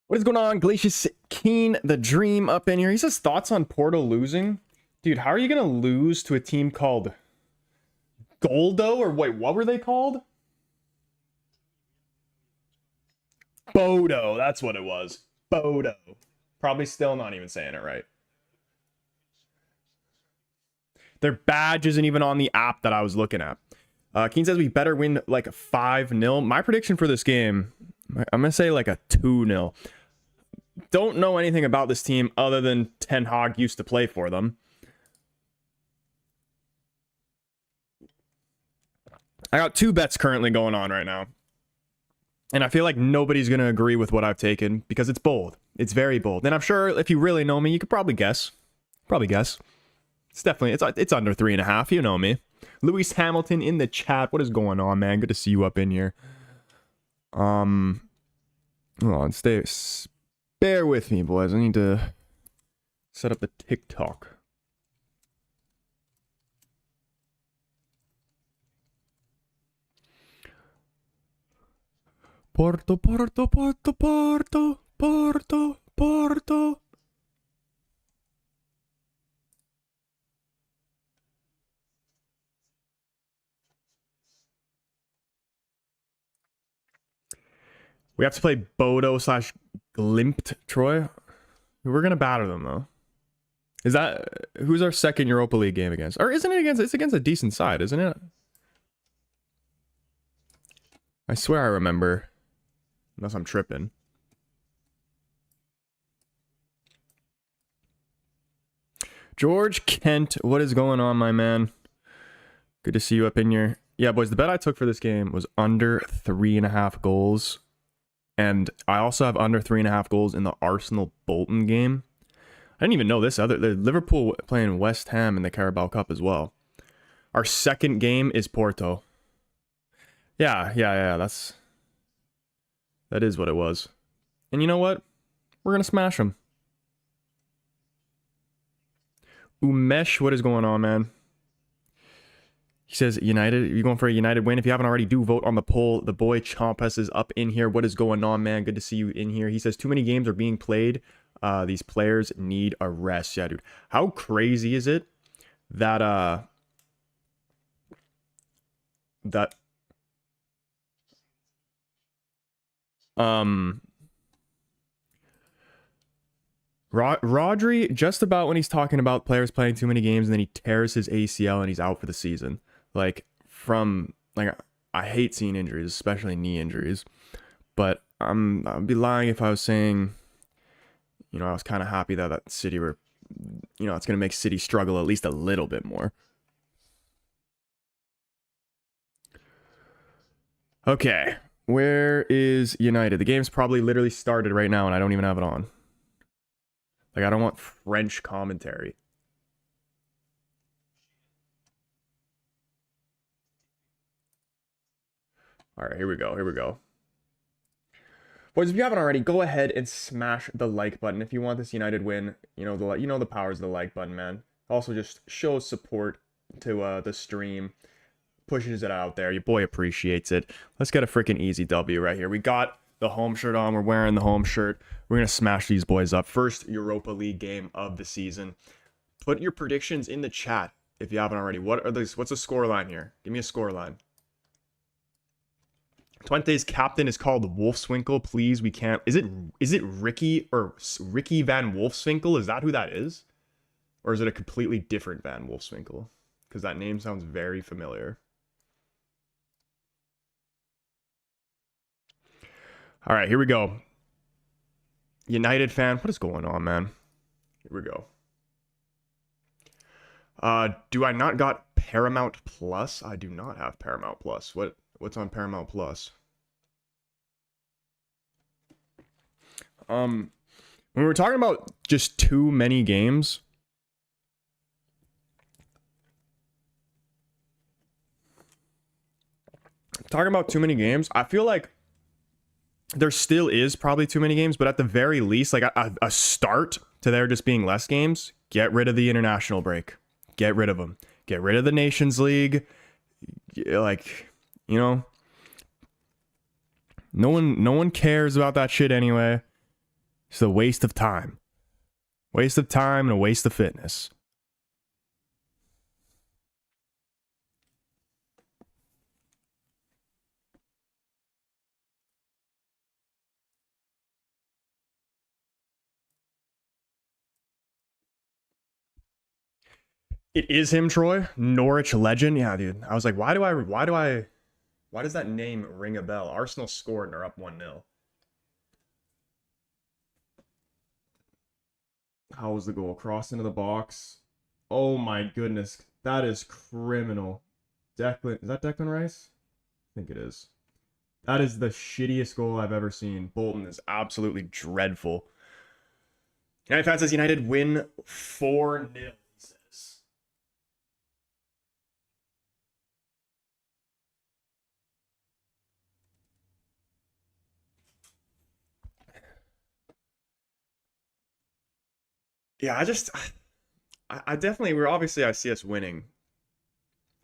What is going on? Glacius Keen, the dream up in here. He says thoughts on Porto losing. Dude, how are you going to lose to a team called Goldo? Or wait, what were they called? Bodo. That's what it was. Bodo. Probably still not even saying it right. Their badge isn't even on the app that I was looking at. Keen says we better win like 5-0. My prediction for this game, I'm going to say like a 2-0. Don't know anything about this team other than Ten Hag used to play for them. I got 2 bets currently going on right now. And I feel like nobody's going to agree with what I've taken because it's bold. It's very bold. And I'm sure if you really know me, you could probably guess. It's definitely, it's under 3.5. You know me. Lewis Hamilton in the chat. What is going on, man? Good to see you up in here. Hold on, bear with me, boys. I need to set up the TikTok. Porto. We have to play Bodo / Glimt Troy. We're gonna batter them though. Is that who's our second Europa League game against? Or isn't it against? It's against a decent side, isn't it? I swear I remember. Unless I'm tripping. George Kent, what is going on, my man? Good to see you up in here. Yeah, boys, the bet I took for this game was under 3.5 goals. And I also have under 3.5 goals in the Arsenal-Bolton game. I didn't even know this. The Liverpool playing West Ham in the Carabao Cup as well. Our second game is Porto. Yeah. That is what it was. And you know what? We're going to smash them. Umesh, what is going on, man? He says, United, you going for a United win? If you haven't already, do vote on the poll. The boy Chompus is up in here. What is going on, man? Good to see you in here. He says, too many games are being played. These players need a rest. Yeah, dude. How crazy is it that, Rodri, just about when he's talking about players playing too many games and then he tears his ACL and he's out for the season. I hate seeing injuries, especially knee injuries. But I'd be lying if I was saying, I was kind of happy that City were, it's going to make City struggle at least a little bit more. Okay, where is United? The game's probably literally started right now and I don't even have it on. I don't want French commentary. All right, here we go. Boys, if you haven't already, go ahead and smash the like button. If you want this United win, you know the powers of the like button, man. Also, just shows support to the stream. Pushes it out there. Your boy appreciates it. Let's get a freaking easy W right here. We got the home shirt on. We're wearing the home shirt. We're going to smash these boys up. First Europa League game of the season. Put your predictions in the chat if you haven't already. What's the score line here? Give me a score line. Twente's captain is called Wolfswinkel. Please, we can't. Is it Ricky or Ricky Van Wolfswinkel? Is that who that is? Or is it a completely different Van Wolfswinkel? Because that name sounds very familiar. All right, here we go. United fan, what is going on, man? Here we go. Do I not got Paramount Plus? I do not have Paramount Plus. What's on Paramount Plus? When we were talking about just too many games, I feel like there still is probably too many games, but at the very least, like a start to there just being less games. Get rid of the international break. Get rid of them. Get rid of the Nations League. No one cares about that shit anyway. It's a waste of time. Waste of time and a waste of fitness. It is him, Troy. Norwich legend. Yeah, dude. I was like, why does that name ring a bell? Arsenal scored and are up 1-0. How was the goal? Cross into the box. Oh my goodness. That is criminal. Declan, is that Declan Rice? I think it is. That is the shittiest goal I've ever seen. Bolton is absolutely dreadful. United fan says United win 4-0, he says. Yeah, I definitely, I see us winning.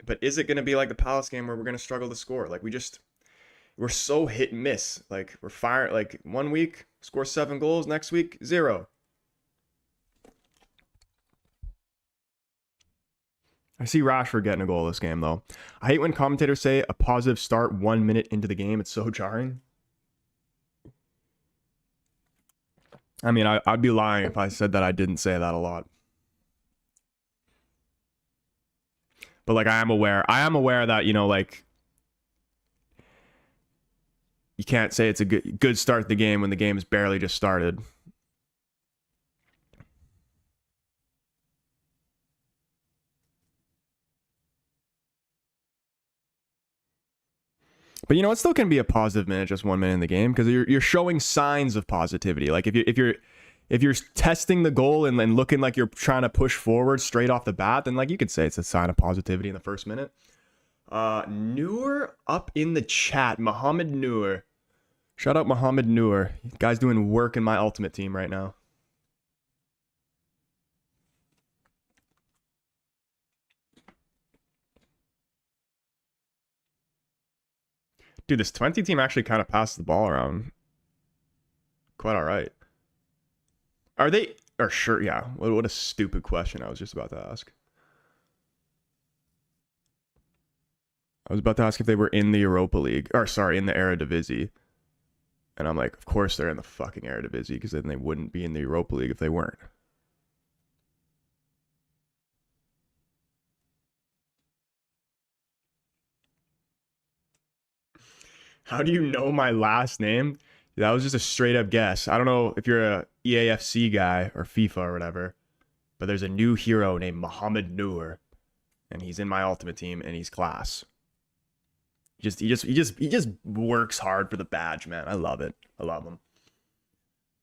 But is it going to be like the Palace game where we're going to struggle to score? Like, we're so hit and miss. Like, we're firing, like, 1 week, score 7 goals, next week, 0. I see Rashford getting a goal this game, though. I hate when commentators say a positive start 1 minute into the game. It's so jarring. I mean, I'd be lying if I said that I didn't say that a lot. But, like, I am aware that, you know, like, you can't say it's a good start to the game when the game has barely just started. But you know, it still can be a positive minute, just 1 minute in the game, because you're showing signs of positivity. Like if you're testing the goal and looking like you're trying to push forward straight off the bat, then like you could say it's a sign of positivity in the first minute. Noor up in the chat, Mohammed Noor. Shout out Mohammed Noor. Guy's doing work in my ultimate team right now. Dude, this Twente team actually kind of passes the ball around quite all right. Are they? Or sure, yeah. What a stupid question I was just about to ask. I was about to ask if they were in the Europa League. Or sorry, in the Eredivisie. And I'm like, of course they're in the fucking Eredivisie, because then they wouldn't be in the Europa League if they weren't. How do you know my last name? That was just a straight up guess. I don't know if you're a EAFC guy or FIFA or whatever, but there's a new hero named Mohammed Noor, and he's in my ultimate team, and he's class. He just works hard for the badge, man. I love it. I love him.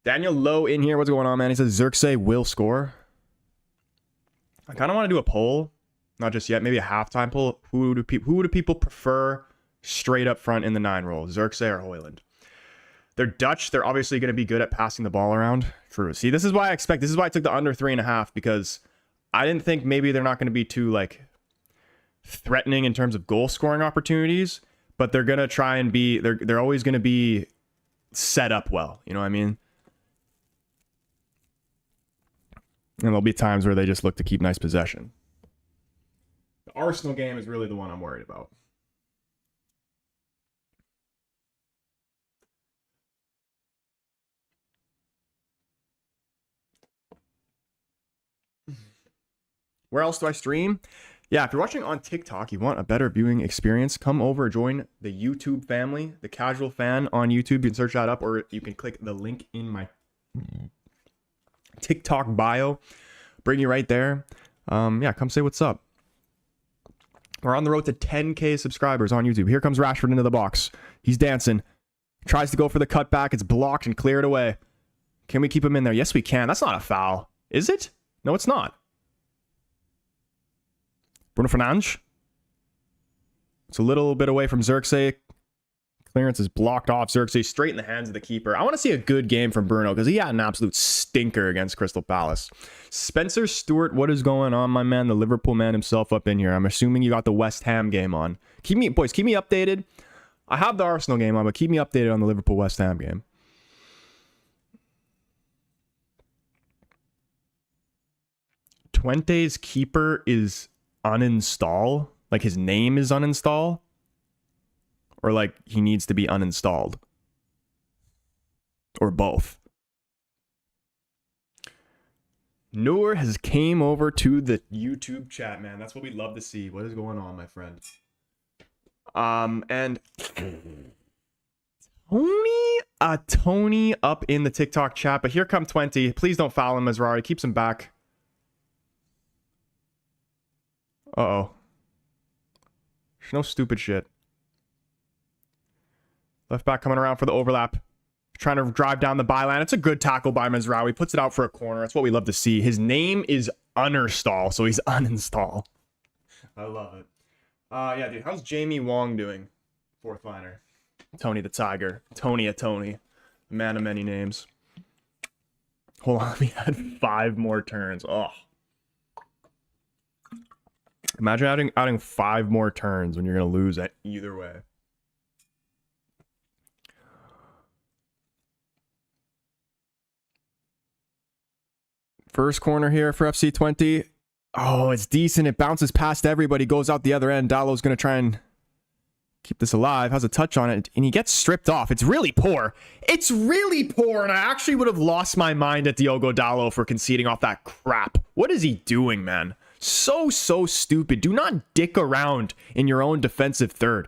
Daniel Lowe in here. What's going on, man? He says Xerxes will score. I kind of want to do a poll, not just yet, maybe a halftime poll. Who do people prefer straight up front in the 9 role, Xerxes or Højlund? They're Dutch. They're obviously going to be good at passing the ball around. True. See, this is why I took the under 3.5, because I didn't think maybe they're not going to be too like threatening in terms of goal scoring opportunities, but they're going to try and be, they're always going to be set up well. You know what I mean? And there'll be times where they just look to keep nice possession. The Arsenal game is really the one I'm worried about. Where else do I stream? Yeah, if you're watching on TikTok, you want a better viewing experience, come over, join the YouTube family, the Casual Fan on YouTube. You can search that up, or you can click the link in my TikTok bio. Bring you right there. Yeah, come say what's up. We're on the road to 10K subscribers on YouTube. Here comes Rashford into the box. He's dancing. Tries to go for the cutback. It's blocked and cleared away. Can we keep him in there? Yes, we can. That's not a foul. Is it? No, it's not. Bruno Fernandes. It's a little bit away from Xerxes. Clearance is blocked off. Xerxes straight in the hands of the keeper. I want to see a good game from Bruno, because he had an absolute stinker against Crystal Palace. Spencer Stewart, what is going on, my man? The Liverpool man himself up in here. I'm assuming you got the West Ham game on. Keep me updated. I have the Arsenal game on, but keep me updated on the Liverpool West Ham game. Twente's keeper is uninstall? Like his name is uninstall? Or like he needs to be uninstalled? Or both? Noor has came over to the YouTube chat, man. That's what we love to see. What is going on, my friend? And Tony up in the TikTok chat, but here come 20. Please don't foul him, Mazrari. Keeps him back. Uh-oh. There's no stupid shit. Left back coming around for the overlap. Trying to drive down the byline. It's a good tackle by Mazraoui. Puts it out for a corner. That's what we love to see. His name is Uninstall, so he's uninstall. I love it. Yeah, dude. How's Jamie Wong doing? Fourth liner. Tony the Tiger. Tony. Man of many names. Hold on. We had 5 more turns. Oh. Imagine adding 5 more turns when you're going to lose at either way. First corner here for FC Twente. Oh, it's decent. It bounces past everybody, goes out the other end. Dalo's going to try and keep this alive. Has a touch on it, and he gets stripped off. It's really poor. It's really poor, and I actually would have lost my mind at Diogo Dalo for conceding off that crap. What is he doing, man? So stupid. Do not dick around in your own defensive third.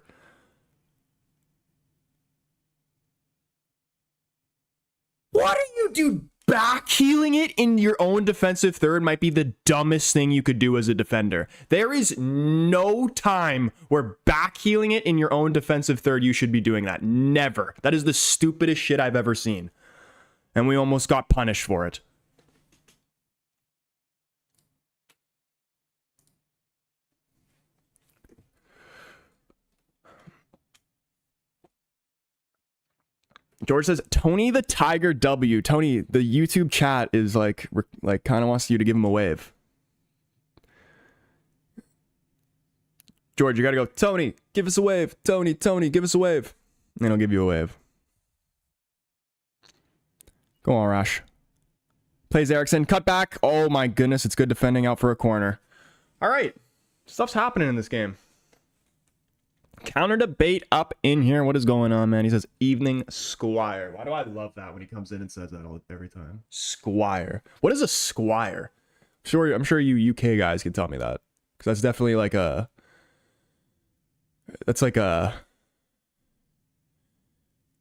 What are you doing? Backheeling it in your own defensive third might be the dumbest thing you could do as a defender. There is no time where backheeling it in your own defensive third you should be doing that. Never. That is the stupidest shit I've ever seen. And we almost got punished for it. George says, Tony the Tiger W. Tony, the YouTube chat is like kind of wants you to give him a wave. George, you got to go, Tony, give us a wave. Tony, give us a wave. And I'll give you a wave. Go on, Rash. Plays Eriksson. Cut back. Oh my goodness, it's good defending out for a corner. All right. Stuff's happening in this game. Counter debate up in here. What is going on, man? He says, Evening Squire. Why do I love that when he comes in and says that every time? Squire. What is a squire? I'm sure you UK guys can tell me that. Because that's definitely like a... It's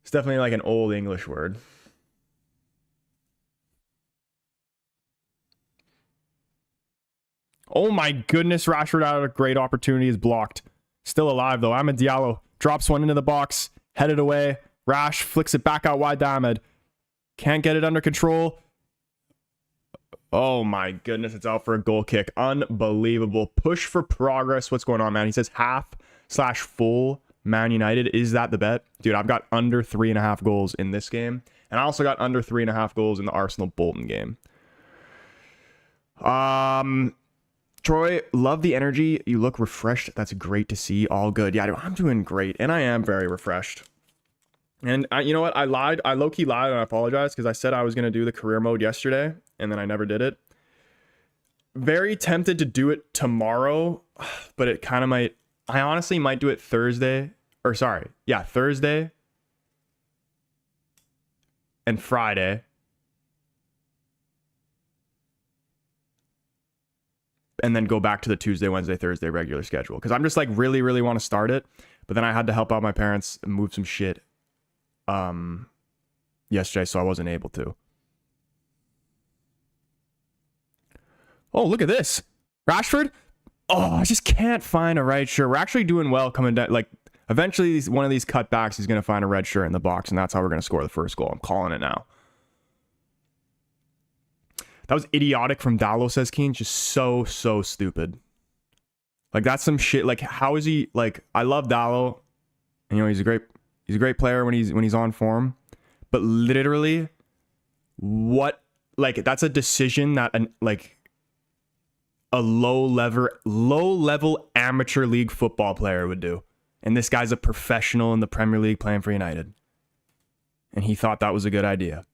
definitely like an old English word. Oh my goodness, Rashford out of a great opportunity is blocked. Still alive, though. Ahmed Diallo drops one into the box. Headed away. Rash flicks it back out wide to Ahmed. Can't get it under control. Oh, my goodness. It's out for a goal kick. Unbelievable. Push for progress. What's going on, man? He says half/full Man United. Is that the bet? Dude, I've got under 3.5 goals in this game. And I also got under 3.5 goals in the Arsenal-Bolton game. Troy, love the energy. You look refreshed. That's great to see. All good. Yeah, I'm doing great. And I am very refreshed. And you know what? I lied. I low-key lied, and I apologize because I said I was going to do the career mode yesterday, and then I never did it. Very tempted to do it tomorrow, but it kind of might... I honestly might do it Thursday. Or sorry. Yeah, Thursday and Friday. And then go back to the Tuesday, Wednesday, Thursday regular schedule. Because I'm just like really want to start it. But then I had to help out my parents and move some shit yesterday, so I wasn't able to. Oh, look at this. Rashford. Oh, I just can't find a red shirt. We're actually doing well coming down. Like, eventually one of these cutbacks is going to find a red shirt in the box, and that's how we're going to score the first goal. I'm calling it now. That was idiotic from Dalo, says Keen. Just so stupid. Like, that's some shit. Like, how is he... Like, I love Dalo. And, you know, he's a great player when he's on form. But literally, what... Like, that's a decision that, a low-level amateur league football player would do. And this guy's a professional in the Premier League playing for United. And he thought that was a good idea.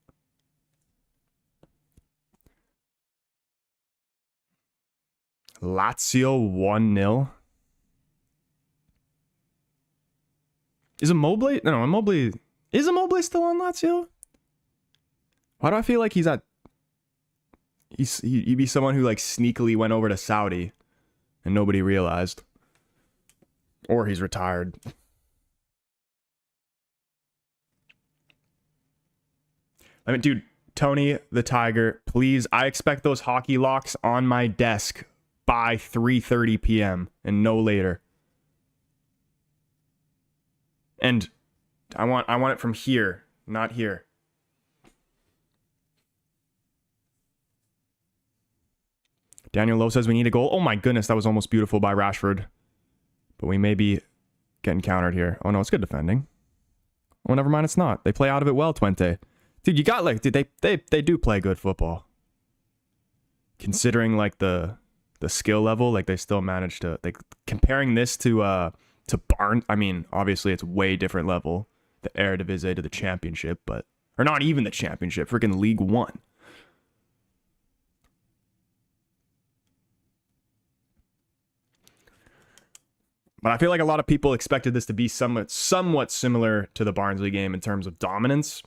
Lazio 1-0. Is Immobile? No, Immobile. Is Immobile still on Lazio? Why do I feel like he'd be someone who like sneakily went over to Saudi and nobody realized? Or he's retired. I mean, dude, Tony the Tiger, please. I expect those hockey locks on my desk by 3:30 p.m. and no later. And I want it from here, not here. Daniel Lowe says we need a goal. Oh my goodness, that was almost beautiful by Rashford. But we may be getting countered here. Oh no, it's good defending. Oh, never mind, it's not. They play out of it well, Twente. Dude, you got like, dude, they do play good football. Considering like the skill level, like they still managed to, like, comparing this to Barnes. I mean, obviously it's way different level, the Eredivisie to the Championship, but or not even the Championship, freaking League One. But I feel like a lot of people expected this to be somewhat similar to the Barnsley game in terms of dominance.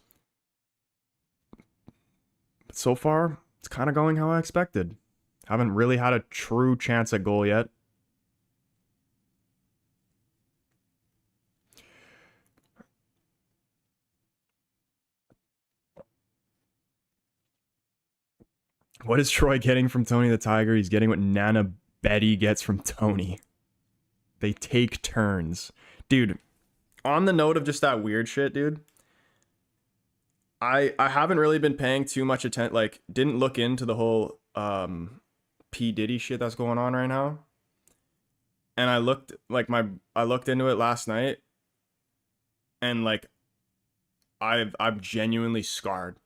But so far, it's kind of going how I expected. Haven't really had a true chance at goal yet. What is Troy getting from Tony the Tiger? He's getting what Nana Betty gets from Tony. They take turns. Dude, on the note of just that weird shit, dude, I haven't really been paying too much attention, like, didn't look into the whole P. Diddy shit that's going on right now. And I looked into it last night, and like I'm genuinely scarred.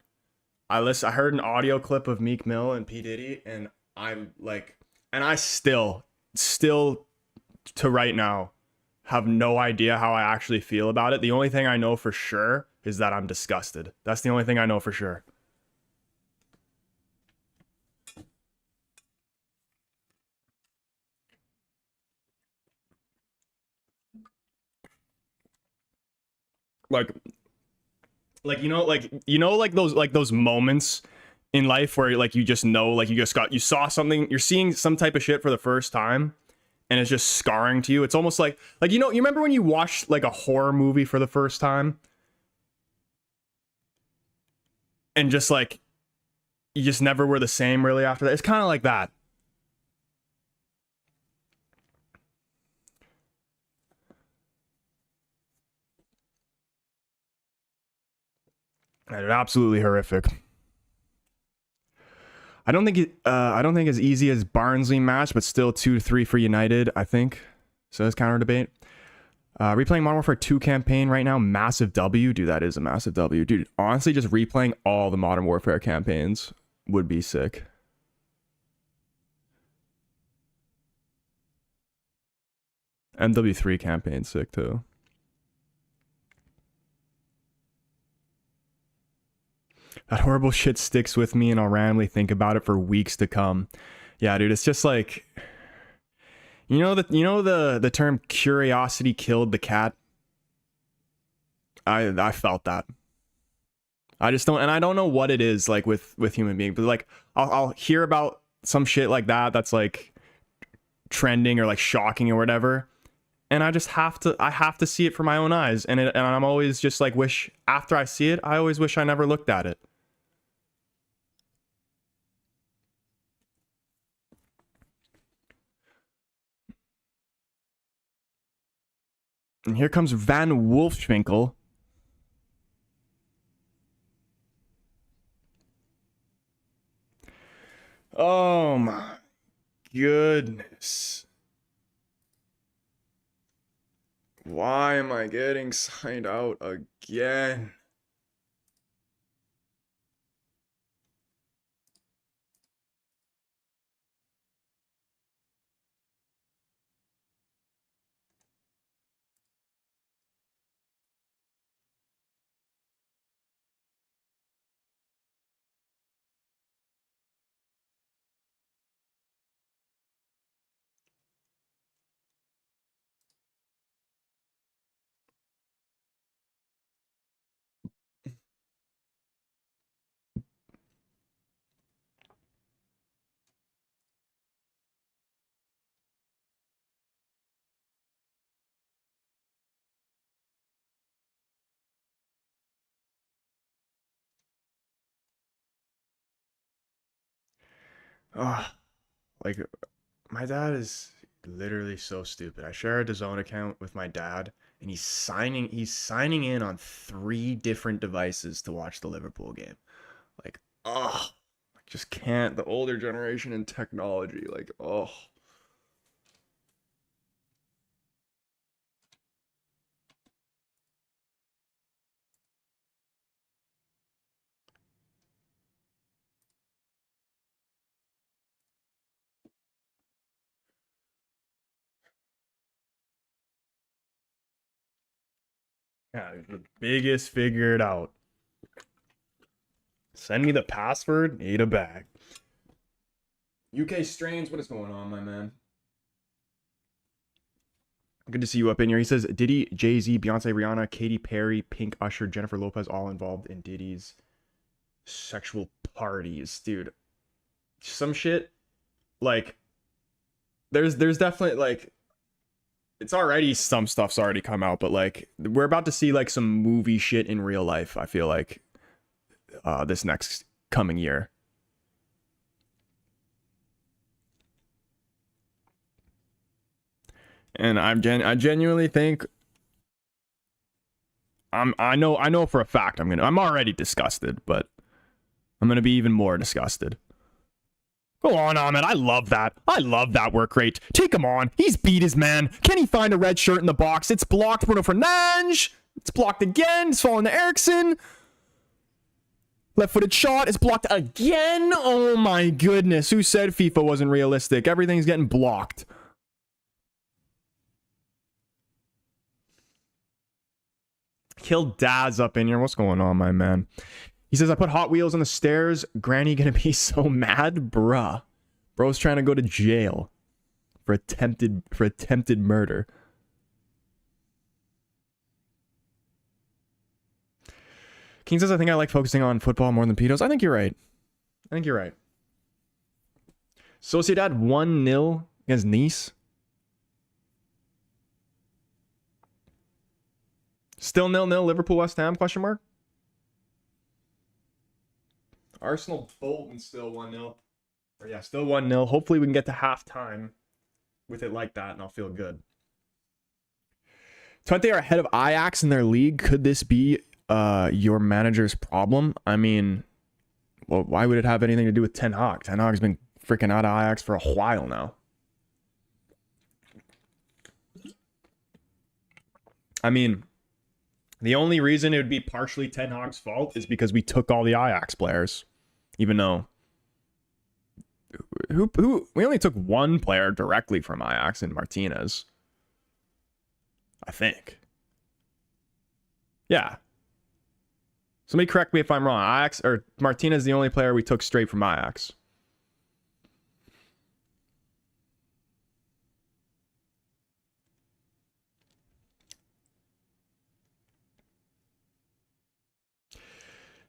I heard an audio clip of Meek Mill and P. Diddy, and I'm like, and I still to right now have no idea how I actually feel about it. The only thing I know for sure is that I'm disgusted. That's the only thing I know for sure. Like those moments in life where like you just know, like you saw something, you're seeing some type of shit for the first time, and it's just scarring to you. It's almost like you remember when you watched like a horror movie for the first time, and just like you just never were the same really after that. It's kind of like that. And absolutely horrific. I don't think as easy as Barnsley match, but still 2-3 for United, I think. So that's counter debate. Replaying Modern Warfare 2 campaign right now, massive W. Dude, that is a massive W. Dude, honestly, just replaying all the Modern Warfare campaigns would be sick. MW3 campaign sick too. That horrible shit sticks with me, and I'll randomly think about it for weeks to come. Yeah, dude, it's just like, the term curiosity killed the cat. I felt that. I just don't, and I don't know what it is like with human beings, but like I'll hear about some shit like that that's like trending or like shocking or whatever, and I have to see it for my own eyes, and I'm always just like after I see it, I always wish I never looked at it. And here comes Van Wolfschwinkel. Oh my goodness. Why am I getting signed out again? Like, my dad is literally so stupid. I share a DAZN account with my dad, and he's signing in on 3 different devices to watch the Liverpool game. Like, I just can't. The older generation in technology, like, yeah, the biggest figure it out. Send me the password, need a bag. UK Strains, what is going on, my man? Good to see you up in here. He says Diddy, Jay-Z, Beyonce, Rihanna, Katy Perry, Pink, Usher, Jennifer Lopez, all involved in Diddy's sexual parties. Dude, some shit, like, there's definitely, like, it's already, some stuff's already come out, but, like, we're about to see, like, some movie shit in real life, I feel like, this next coming year. And I genuinely think I know for a fact I'm already disgusted, but I'm gonna be even more disgusted. Go on, Ahmed. I love that. I love that work rate. Take him on. He's beat his man. Can he find a red shirt in the box? It's blocked. Bruno Fernandes. It's blocked again. It's falling to Eriksson. Left-footed shot. It's blocked again. Oh my goodness. Who said FIFA wasn't realistic? Everything's getting blocked. Kill Daz up in here. What's going on, my man? He says, I put Hot Wheels on the stairs. Granny gonna be so mad? Bruh. Bro's trying to go to jail for attempted murder. King says, I think I like focusing on football more than pedos. I think you're right. Sociedad 1-0 against Nice. Still 0-0 Liverpool West Ham, question mark? Arsenal Bolton still 1-0. Or yeah, still 1-0. Hopefully we can get to halftime with it like that and I'll feel good. Twente are ahead of Ajax in their league. Could this be your manager's problem? I mean, well, why would it have anything to do with Ten Hag? Ten Hag's been freaking out of Ajax for a while now. I mean, the only reason it would be partially Ten Hag's fault is because we took all the Ajax players. Even though we only took one player directly from Ajax in Martinez. I think. Yeah. Somebody correct me if I'm wrong. Ajax or Martinez is the only player we took straight from Ajax.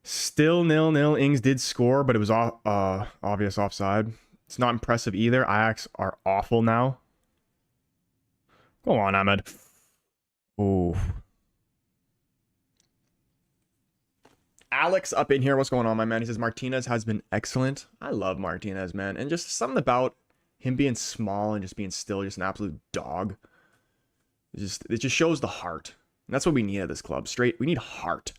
Still 0-0. Ings did score, but it was obvious offside. It's not impressive either. Ajax are awful now. Go on, Ahmed. Oh. Alex up in here. What's going on, my man? He says Martinez has been excellent. I love Martinez, man. And just something about him being small and just being still, just an absolute dog. It just shows the heart. And that's what we need at this club. We need heart.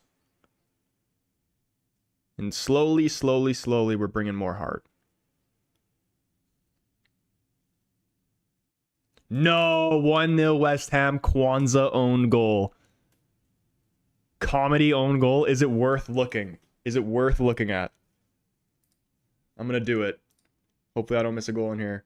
And slowly, we're bringing more heart. No, 1-0 West Ham. Kwanzaa own goal. Comedy own goal. Is it worth looking? Is it worth looking at? I'm going to do it. Hopefully I don't miss a goal in here.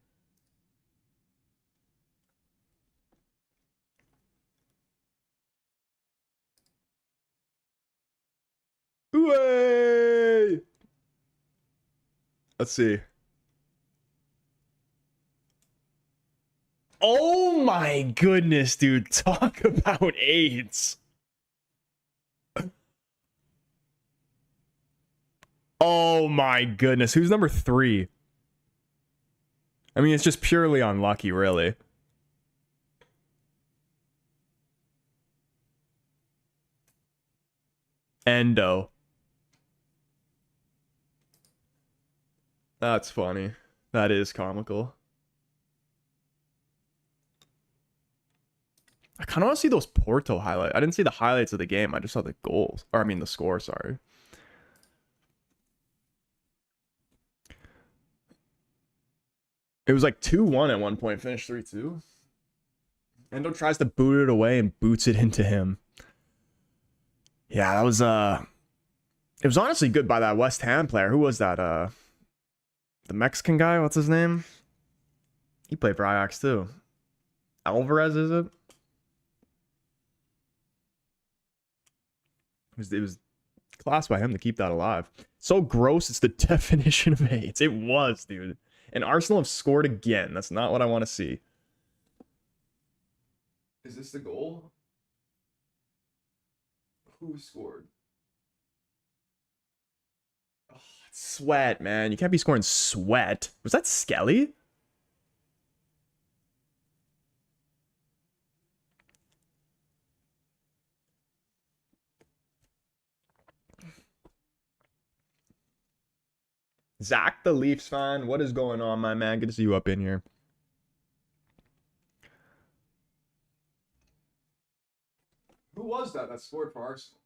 Ooh! Let's see. Oh my goodness, dude. Talk about AIDS. Oh my goodness. Who's number 3? I mean, it's just purely unlucky, really. Endo. That's funny. That is comical. I kind of want to see those Porto highlights. I didn't see the highlights of the game. I just saw the goals. Or, I mean, the score, sorry. It was like 2-1 at one point. Finished 3-2. Endo tries to boot it away and boots it into him. Yeah, that was... It was honestly good by that West Ham player. Who was that? The Mexican guy? What's his name? He played for Ajax, too. Alvarez, is it? It was class by him to keep that alive. So gross, it's the definition of hate. It was, dude. And Arsenal have scored again. That's not what I want to see. Is this the goal? Who scored? Oh, it's Sweat, man. You can't be scoring Sweat. Was that Skelly? Zach the Leafs fan, what is going on, my man? Good to see you up in here. Who was that scored for Arsenal?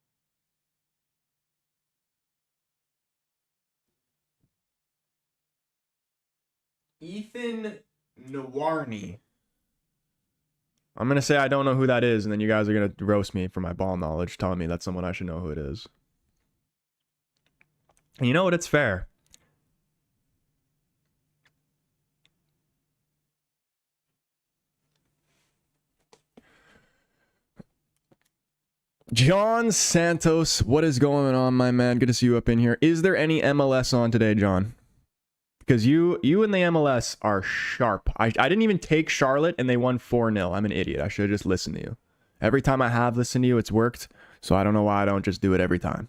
Ethan Nwarny. I'm going to say I don't know who that is, and then you guys are going to roast me for my ball knowledge, telling me that's someone I should know who it is. And you know what? It's fair. John Santos, what is going on, my man? Good to see you up in here. Is there any MLS on today, John? Because you and the MLS are sharp. I didn't even take Charlotte, and they won 4-0. I'm an idiot. I should have just listened to you. Every time I have listened to you, it's worked. So I don't know why I don't just do it every time.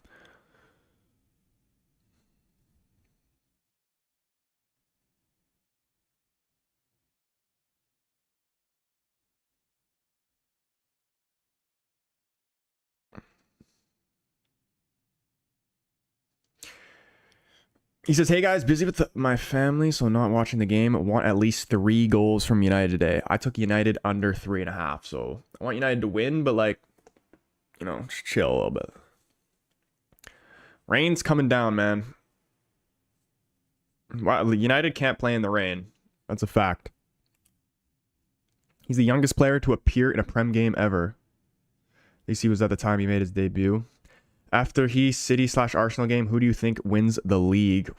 He says, hey guys, busy with my family, so not watching the game. Want at least 3 goals from United today. I took United under 3.5, so I want United to win, but like, you know, just chill a little bit. Rain's coming down, man. Wow, United can't play in the rain. That's a fact. He's the youngest player to appear in a Prem game ever. At least he was at the time he made his debut. After City/Arsenal game, who do you think wins the league?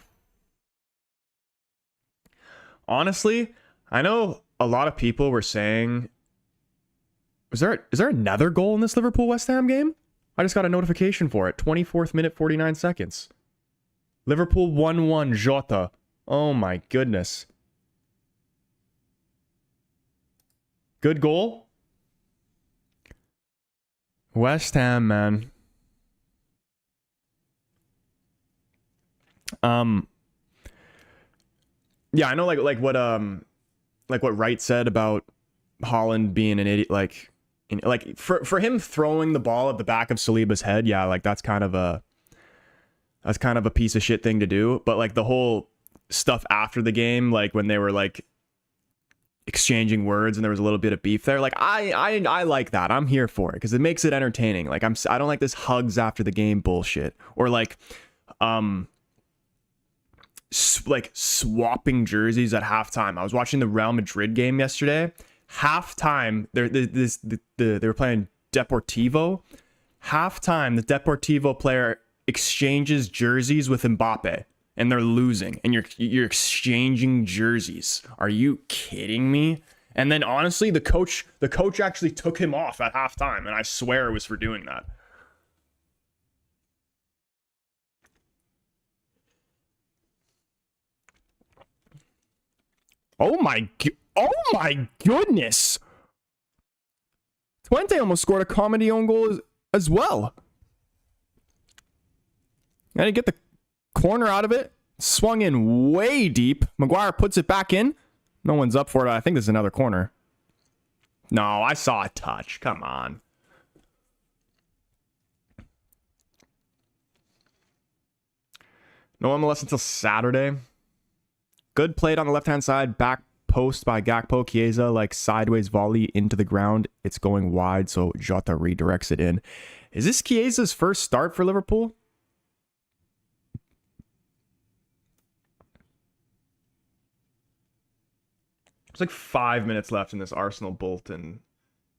Honestly, I know a lot of people were saying, is there another goal in this Liverpool-West Ham game? I just got a notification for it. 24th minute, 49 seconds. Liverpool 1-1, Jota. Oh my goodness. Good goal. West Ham, man. Yeah, I know like what Wright said about Haaland being an idiot, like for him throwing the ball at the back of Saliba's head, yeah, like that's kind of a piece of shit thing to do. But like the whole stuff after the game, like when they were like exchanging words and there was a little bit of beef there, like I like that. I'm here for it because it makes it entertaining. Like I don't like this hugs after the game bullshit, or like swapping jerseys at halftime. I was watching the Real Madrid game yesterday. Halftime, they were playing Deportivo. Halftime, the Deportivo player exchanges jerseys with Mbappe, and they're losing. And you're exchanging jerseys. Are you kidding me? And then honestly, the coach actually took him off at halftime, and I swear it was for doing that. Oh my goodness. Twente almost scored a comedy own goal as well. And he get the corner out of it. Swung in way deep. Maguire puts it back in. No one's up for it. I think this is another corner. No, I saw a touch. Come on. No MLS until Saturday. Good played on the left-hand side. Back post by Gakpo. Chiesa, like sideways volley into the ground. It's going wide, so Jota redirects it in. Is this Chiesa's first start for Liverpool? There's like 5 minutes left in this Arsenal-Bolton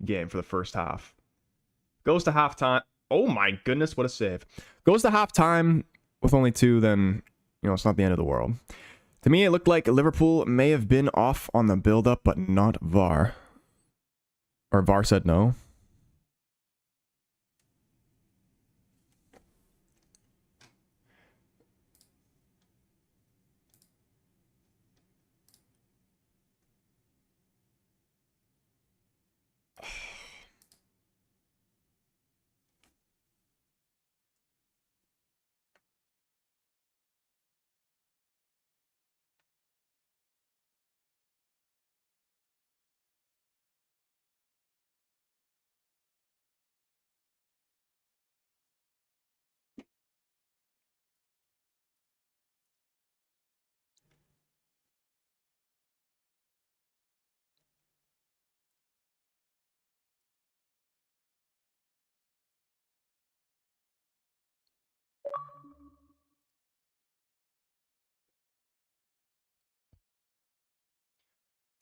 game for the first half. Goes to halftime. Oh my goodness, what a save. Goes to halftime with only 2, then, you know, it's not the end of the world. To me, it looked like Liverpool may have been off on the build-up, but not VAR. Or VAR said no.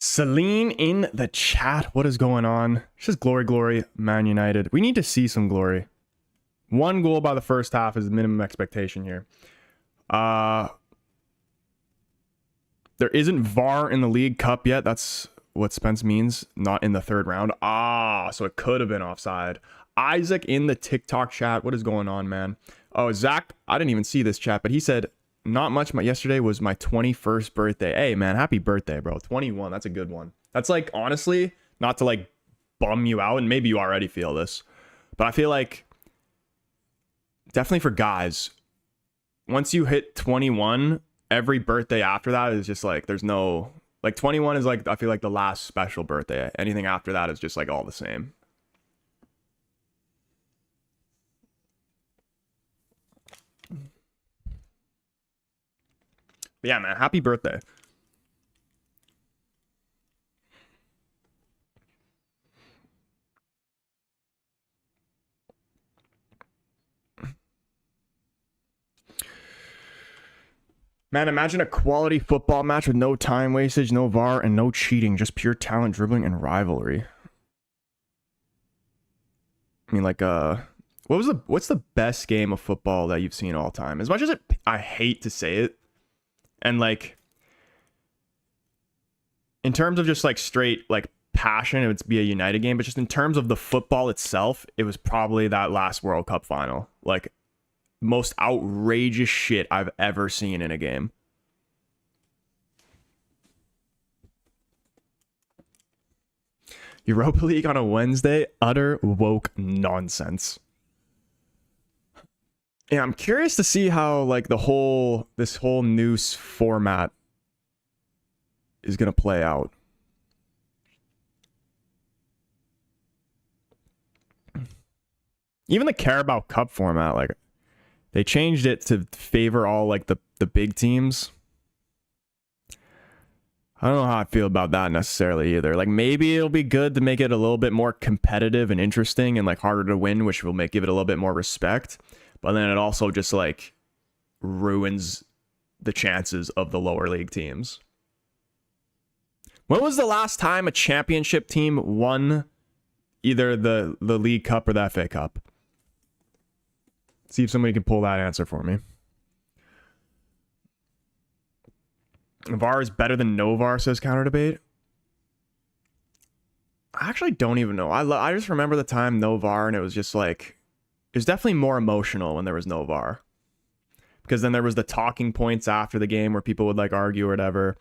Celine in the chat. What is going on? It's just glory, glory, Man United. We need to see some glory. 1 goal by the first half is the minimum expectation here. There isn't VAR in the League Cup yet. That's what Spence means. Not in the 3rd round. So it could have been offside. Isaac in the TikTok chat. What is going on, man? Oh, Zach, I didn't even see this chat, but he said, not much. Yesterday was my 21st birthday. Hey, man, happy birthday, bro. 21. That's a good one. That's like, honestly, not to like bum you out, and maybe you already feel this, but I feel like definitely for guys, once you hit 21, every birthday after that is just like, there's no, like 21 is like, I feel like the last special birthday. Anything after that is just like all the same. But yeah, man, happy birthday. Man, imagine a quality football match with no time wastage, no VAR, and no cheating. Just pure talent, dribbling, and rivalry. I mean, like, what's the best game of football that you've seen all time? As much as I hate to say it, and like, in terms of just like straight like passion, it would be a United game. But just in terms of the football itself, it was probably that last World Cup final. Like, most outrageous shit I've ever seen in a game. Europa League on a Wednesday, utter woke nonsense. Yeah, I'm curious to see how like this whole new format is gonna play out. Even the Carabao Cup format, like, they changed it to favor all like the big teams. I don't know how I feel about that necessarily either. Like, maybe it'll be good to make it a little bit more competitive and interesting and like harder to win, which will give it a little bit more respect. But then it also just like ruins the chances of the lower league teams. When was the last time a championship team won either the League Cup or the FA Cup? See if somebody can pull that answer for me. VAR is better than no VAR, says Counter Debate. I actually don't even know. I just remember the time no VAR, and it was just like, it was definitely more emotional when there was no VAR. Because then there was the talking points after the game where people would like argue or whatever.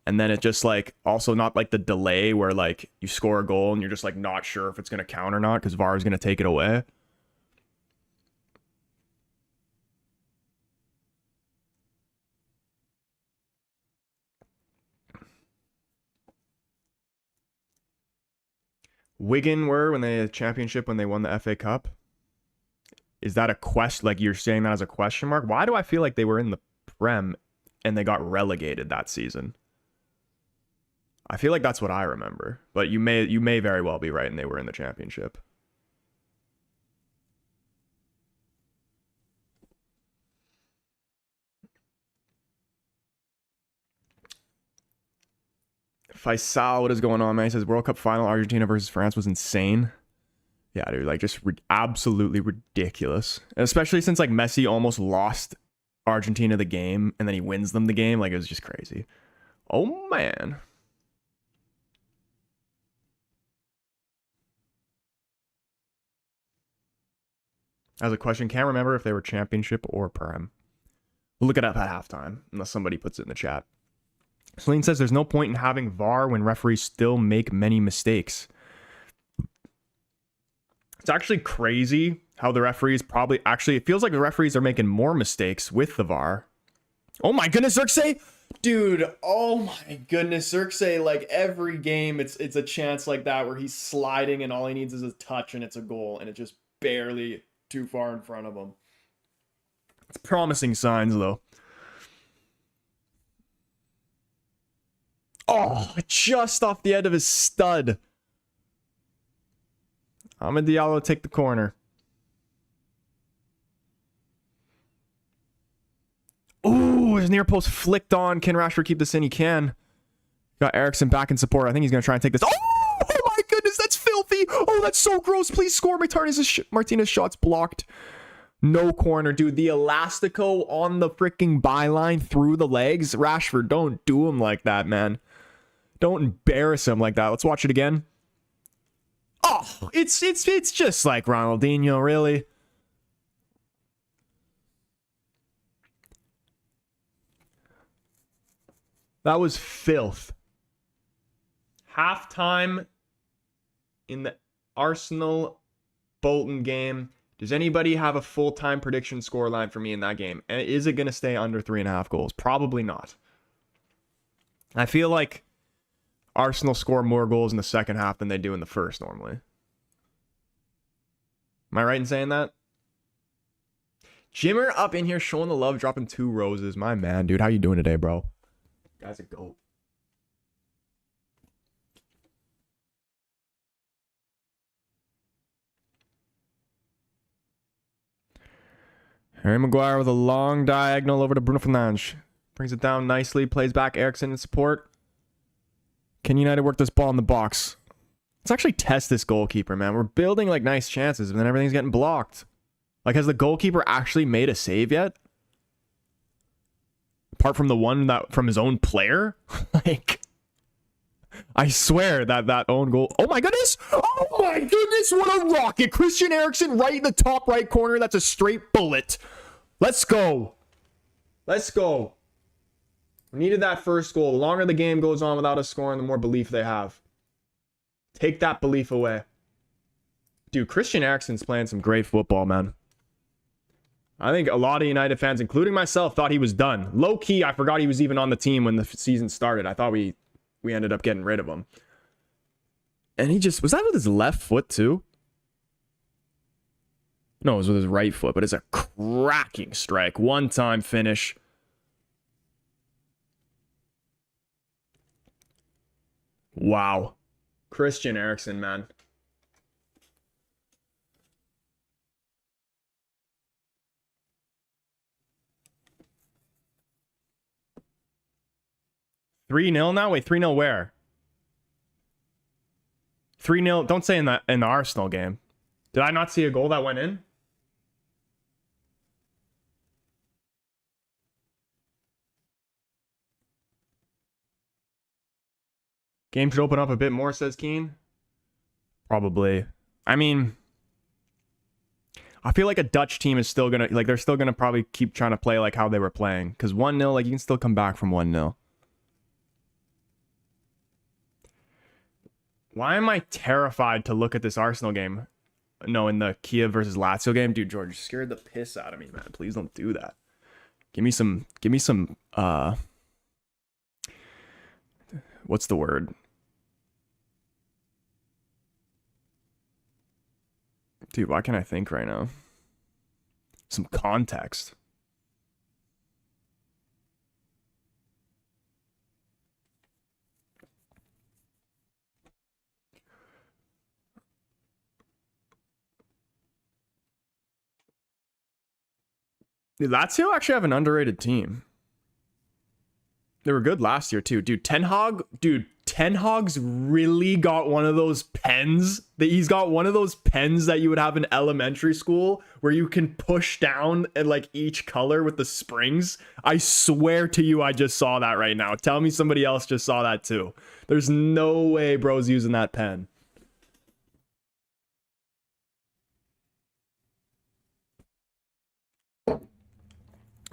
And then it just like, also not like the delay where like you score a goal and you're just like not sure if it's going to count or not because VAR is going to take it away. Wigan were when they had a championship when they won the FA Cup. Is that a question? Like, you're saying that as a question mark? Why do I feel like they were in the Prem and they got relegated that season. I feel like that's what I remember, but you may very well be right, and they were in the championship. Faisal, what is going on, man? He says World Cup final Argentina versus France was insane. Yeah, dude, like just absolutely ridiculous. And especially since like Messi almost lost Argentina the game and then he wins them the game. Like it was just crazy. Oh, man. As a question, can't remember if they were championship or prem. We'll look it up at halftime, unless somebody puts it in the chat. Celine says there's no point in having VAR when referees still make many mistakes. It's actually crazy how the referees probably... Actually, it feels like the referees are making more mistakes with the VAR. Oh my goodness, Xerxes! Dude, oh my goodness, Xerxes, like every game, it's a chance like that where he's sliding and all he needs is a touch and it's a goal and it's just barely too far in front of him. It's promising signs, though. Oh, just off the end of his stud. Amad Diallo take the corner. Ooh, his near post flicked on. Can Rashford keep this in? He can. Got Eriksson back in support. I think he's going to try and take this. Oh my goodness, that's filthy. Oh, that's so gross. Please score. Martinez shot's blocked. No corner, dude. The elastico on the freaking byline through the legs. Rashford, don't do him like that, man. Don't embarrass him like that. Let's watch it again. Oh, it's just like Ronaldinho, really. That was filth. Halftime in the Arsenal Bolton game. Does anybody have a full-time prediction scoreline for me in that game? And is it going to stay under 3.5 goals? Probably not. I feel like Arsenal score more goals in the second half than they do in the first normally. Am I right in saying that? Jimmer up in here showing the love, dropping 2 roses. My man, dude. How you doing today, bro? Guy's a goat. Harry Maguire with a long diagonal over to Bruno Fernandes. Brings it down nicely. Plays back Eriksson in support. Can United work this ball in the box? Let's actually test this goalkeeper, man. We're building like nice chances, and then everything's getting blocked. Like, has the goalkeeper actually made a save yet? Apart from the one that from his own player? Like, I swear that own goal. Oh my goodness! Oh my goodness! What a rocket! Christian Eriksen right in the top right corner. That's a straight bullet. Let's go. Let's go. We needed that first goal. The longer the game goes on without us scoring, the more belief they have. Take that belief away. Dude, Christian Eriksen's playing some great football, man. I think a lot of United fans, including myself, thought he was done. Low-key, I forgot he was even on the team when the season started. I thought we ended up getting rid of him. And he just... Was that with his left foot, too? No, it was with his right foot, but it's a cracking strike. One-time finish. Wow. Christian Eriksen, man. $3-0 now? Wait, 3-0 where? 3-0. Don't say in the Arsenal game. Did I not see a goal that went in? Game should open up a bit more, says Keen. Probably. I mean, I feel like a Dutch team is still gonna, like, they're still gonna probably keep trying to play like how they were playing. Because 1-0, like, you can still come back from 1-0. Why am I terrified to look at this Arsenal game? No, in the Kiev versus Lazio game? Dude, George, you scared the piss out of me, man. Please don't do that. Give me some, what's the word? Dude, why can't I think right now? Some context. Dude, Lazio actually have an underrated team. They were good last year too. Dude, Ten Hag's really got one of those pens. He's got one of those pens that you would have in elementary school where you can push down at like each color with the springs. I swear to you, I just saw that right now. Tell me somebody else just saw that too. There's no way bro's using that pen.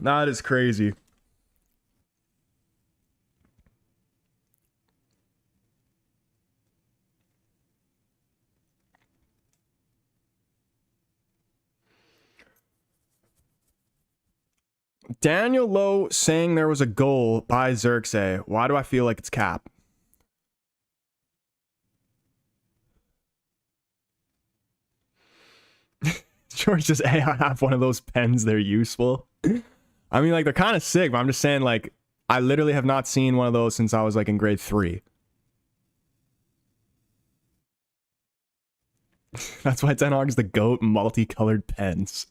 That is crazy. Daniel Lowe saying there was a goal by Xerxes. Why do I feel like it's cap? George says, hey, I have one of those pens. They're useful. I mean, like, they're kind of sick, but I'm just saying, like, I literally have not seen one of those since I was, like, in grade 3. That's why Ten Hag's the GOAT multicolored pens.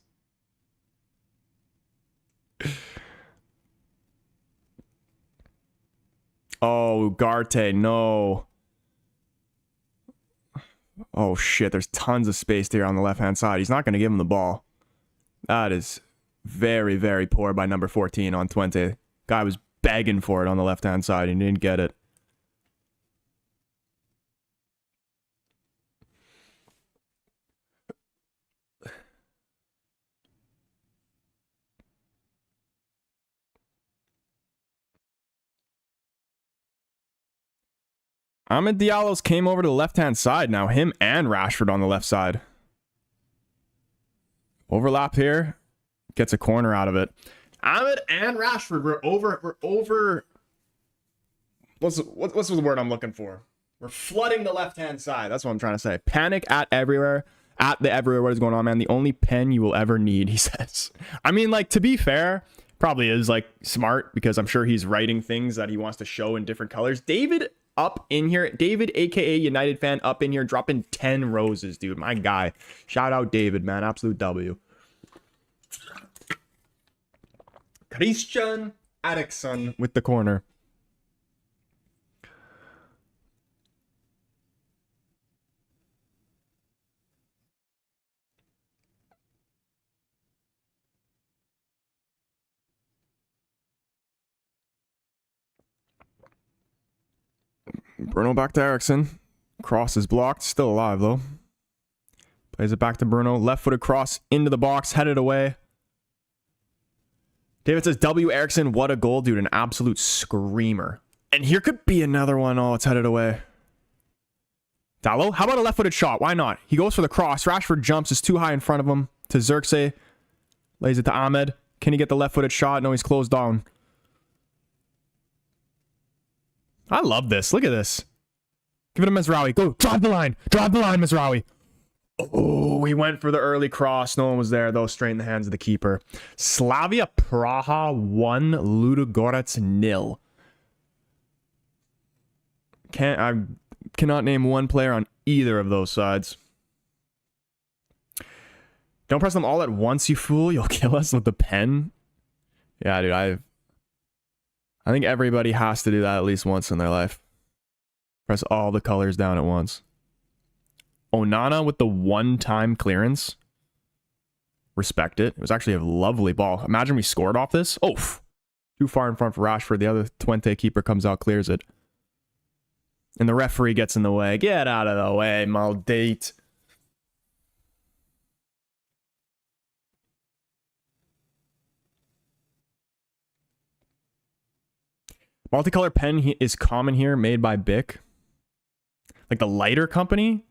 Oh, Garte, no. Oh, shit, there's tons of space there on the left-hand side. He's not going to give him the ball. That is very, very poor by number 14 on Twente. Guy was begging for it on the left-hand side and didn't get it. Ahmed Diallo's came over to the left-hand side now. Him and Rashford on the left side. Overlap here. Gets a corner out of it. Ahmed and Rashford, we're over. What's the word I'm looking for? We're flooding the left-hand side. That's what I'm trying to say. Panic at everywhere. At the everywhere. What is going on, man? The only pen you will ever need, he says. I mean, like, to be fair, probably is, like, smart because I'm sure he's writing things that he wants to show in different colors. David up in here. David, a.k.a. United fan, up in here dropping 10 roses, dude. My guy. Shout out David, man. Absolute W. Christian Eriksen with the corner. Bruno back to Eriksen. Cross is blocked. Still alive, though. Plays it back to Bruno. Left-footed cross into the box. Headed away. David says, W. Eriksen, what a goal, dude. An absolute screamer. And here could be another one. Oh, it's headed away. Dallo, how about a left-footed shot? Why not? He goes for the cross. Rashford jumps. Is too high in front of him. To Xerxes. Lays it to Ahmed. Can he get the left-footed shot? No, he's closed down. I love this. Look at this. Give it to Mezraoui. Go. Drive the line. Drive the line, Mezraoui. Oh, he went for the early cross. No one was there, though. Straight in the hands of the keeper. Slavia Praha 1, Ludogorets 0. I cannot name one player on either of those sides. Don't press them all at once, you fool. You'll kill us with the pen. Yeah, dude, I think everybody has to do that at least once in their life. Press all the colors down at once. Onana with the one-time clearance. Respect it. It was actually a lovely ball. Imagine we scored off this. Oh, too far in front for Rashford. The other Twente keeper comes out, clears it. And the referee gets in the way. Get out of the way, Maldate. Multicolor pen is common here, made by Bic. Like the lighter company.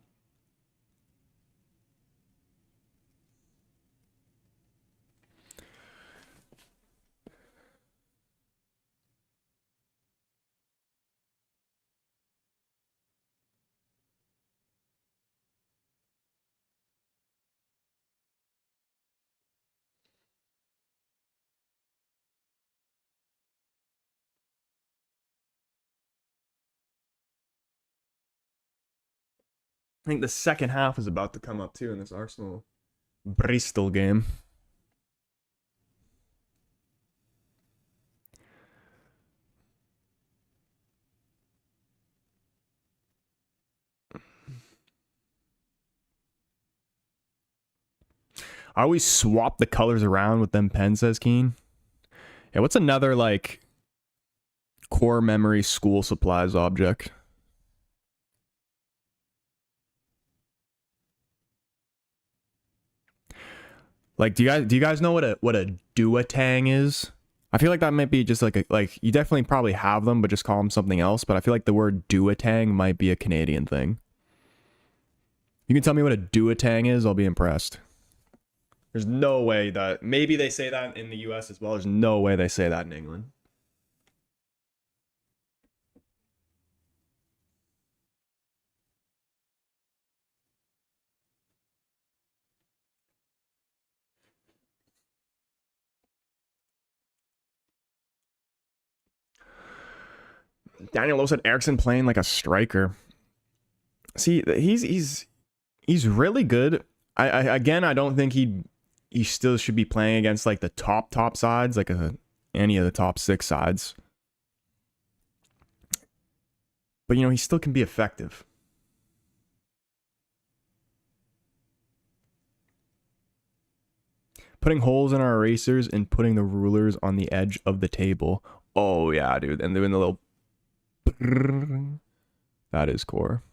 I think the second half is about to come up too in this Arsenal Bristol game. I always swap the colors around with them pens, says Keen. Yeah, what's another, like, core memory school supplies object? Like, do you guys know what a duotang is? I feel like that might be just like you definitely probably have them, but just call them something else. But I feel like the word duotang might be a Canadian thing. You can tell me what a duotang is, I'll be impressed. There's no way that, maybe they say that in the US as well. There's no way they say that in England. Daniel Lowe said Erickson playing like a striker. See, he's really good. I don't think he still should be playing against like the top sides, like any of the top 6 sides. But you know, he still can be effective. Putting holes in our erasers and putting the rulers on the edge of the table. Oh yeah, dude. And doing the little that is core.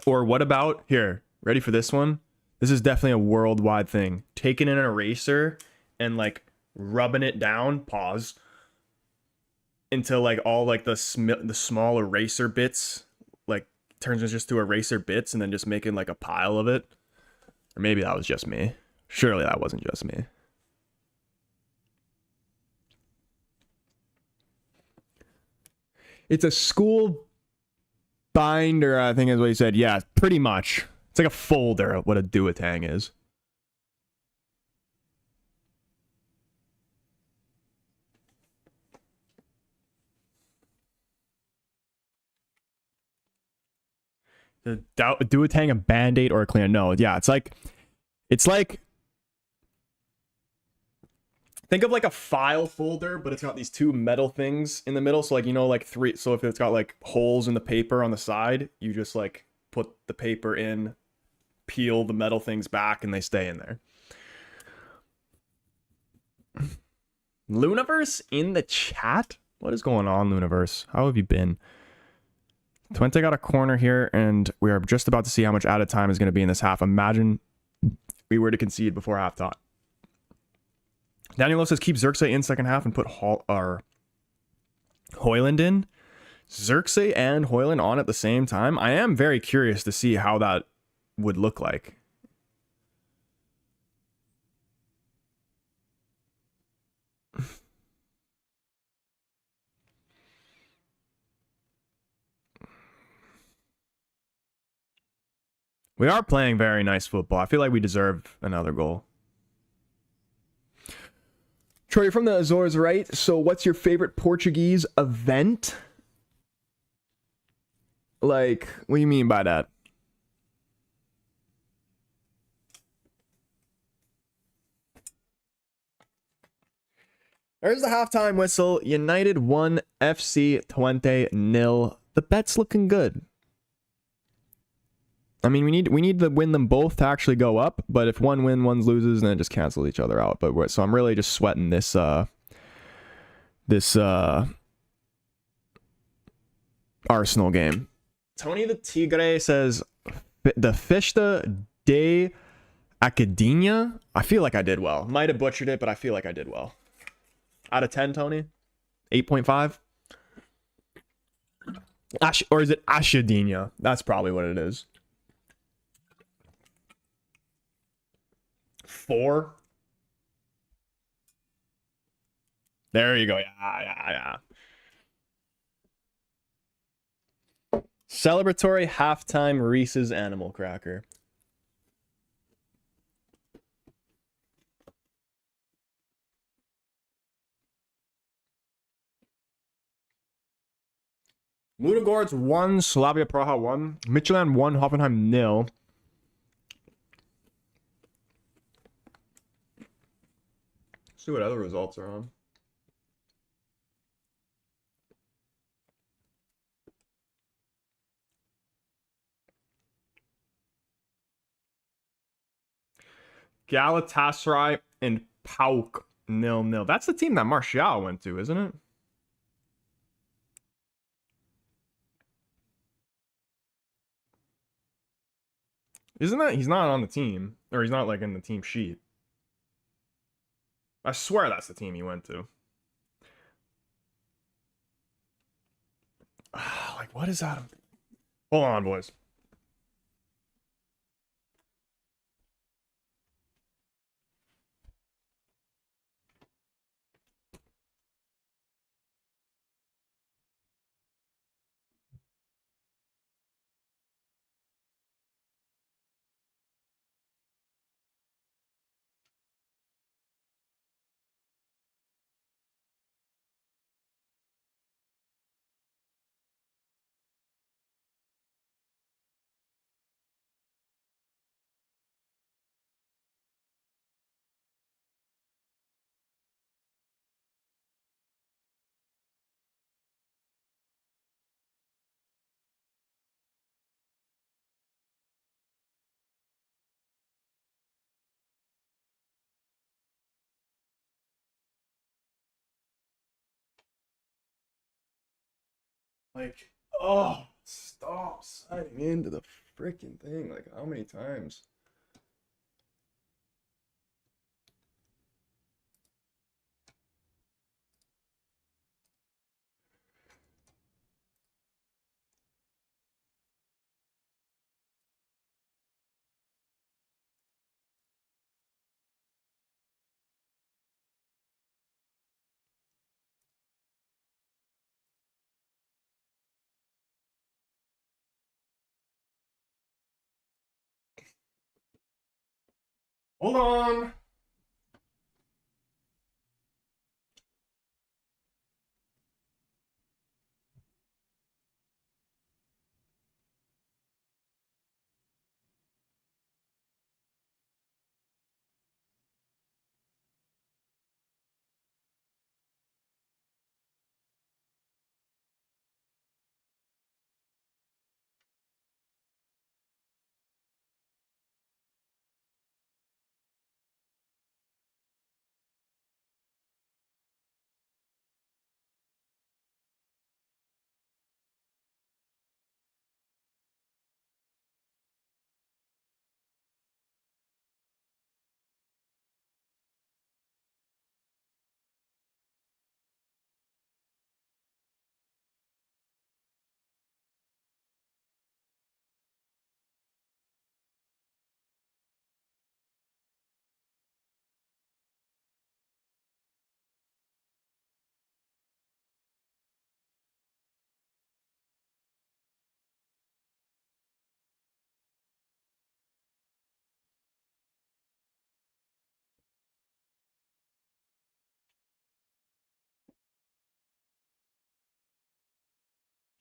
Or what about, here, ready for this one? This is definitely a worldwide thing. Taking an eraser and like rubbing it down, pause, until like all like the small eraser bits like turns just to eraser bits, and then just making like a pile of it. Or maybe that was just me. Surely that wasn't just me. It's a school binder, I think is what he said. Yeah, pretty much. It's like a folder of what a duotang is. The duotang, a band-aid, or a cleaner. No, yeah, it's like think of like a file folder, but it's got these 2 metal things in the middle. So like, you know, like 3. So if it's got like holes in the paper on the side, you just like put the paper in, peel the metal things back, and they stay in there. Luniverse in the chat? What is going on, Luniverse? How have you been? Twente got a corner here, and we are just about to see how much added time is going to be in this half. Imagine we were to concede before halftime. Daniel says keep Xerxes in second half and put Hoyland in. Xerxes and Hoyland on at the same time. I am very curious to see how that would look like. We are playing very nice football. I feel like we deserve another goal. Troy, you're from the Azores, right? So what's your favorite Portuguese event? Like, what do you mean by that? There's the halftime whistle. United 1, FC Twente 0. The bet's looking good. I mean, we need to win them both to actually go up, but if one wins, one loses, then it just cancels each other out. But so I'm really just sweating this Arsenal game. Tony the Tigre says the Fiesta de Academia. I feel like I did well. Might have butchered it, but I feel like I did well. Out of 10, Tony? 8.5? Or is it Ashadinha? That's probably what it is. 4. There you go. Yeah. Celebratory halftime Reese's Animal Cracker. Ludogorets 1, Slavia Praha 1, Midtjylland 1, Hoffenheim 0. Let's see what other results are on. Galatasaray and PAOK 0-0. That's the team that Martial went to, isn't it? Isn't that? He's not on the team. Or he's not like in the team sheet. I swear that's the team he went to. Like, what is that? Hold on, boys. Like, oh, stop signing into the freaking thing. Like, how many times? Hold on.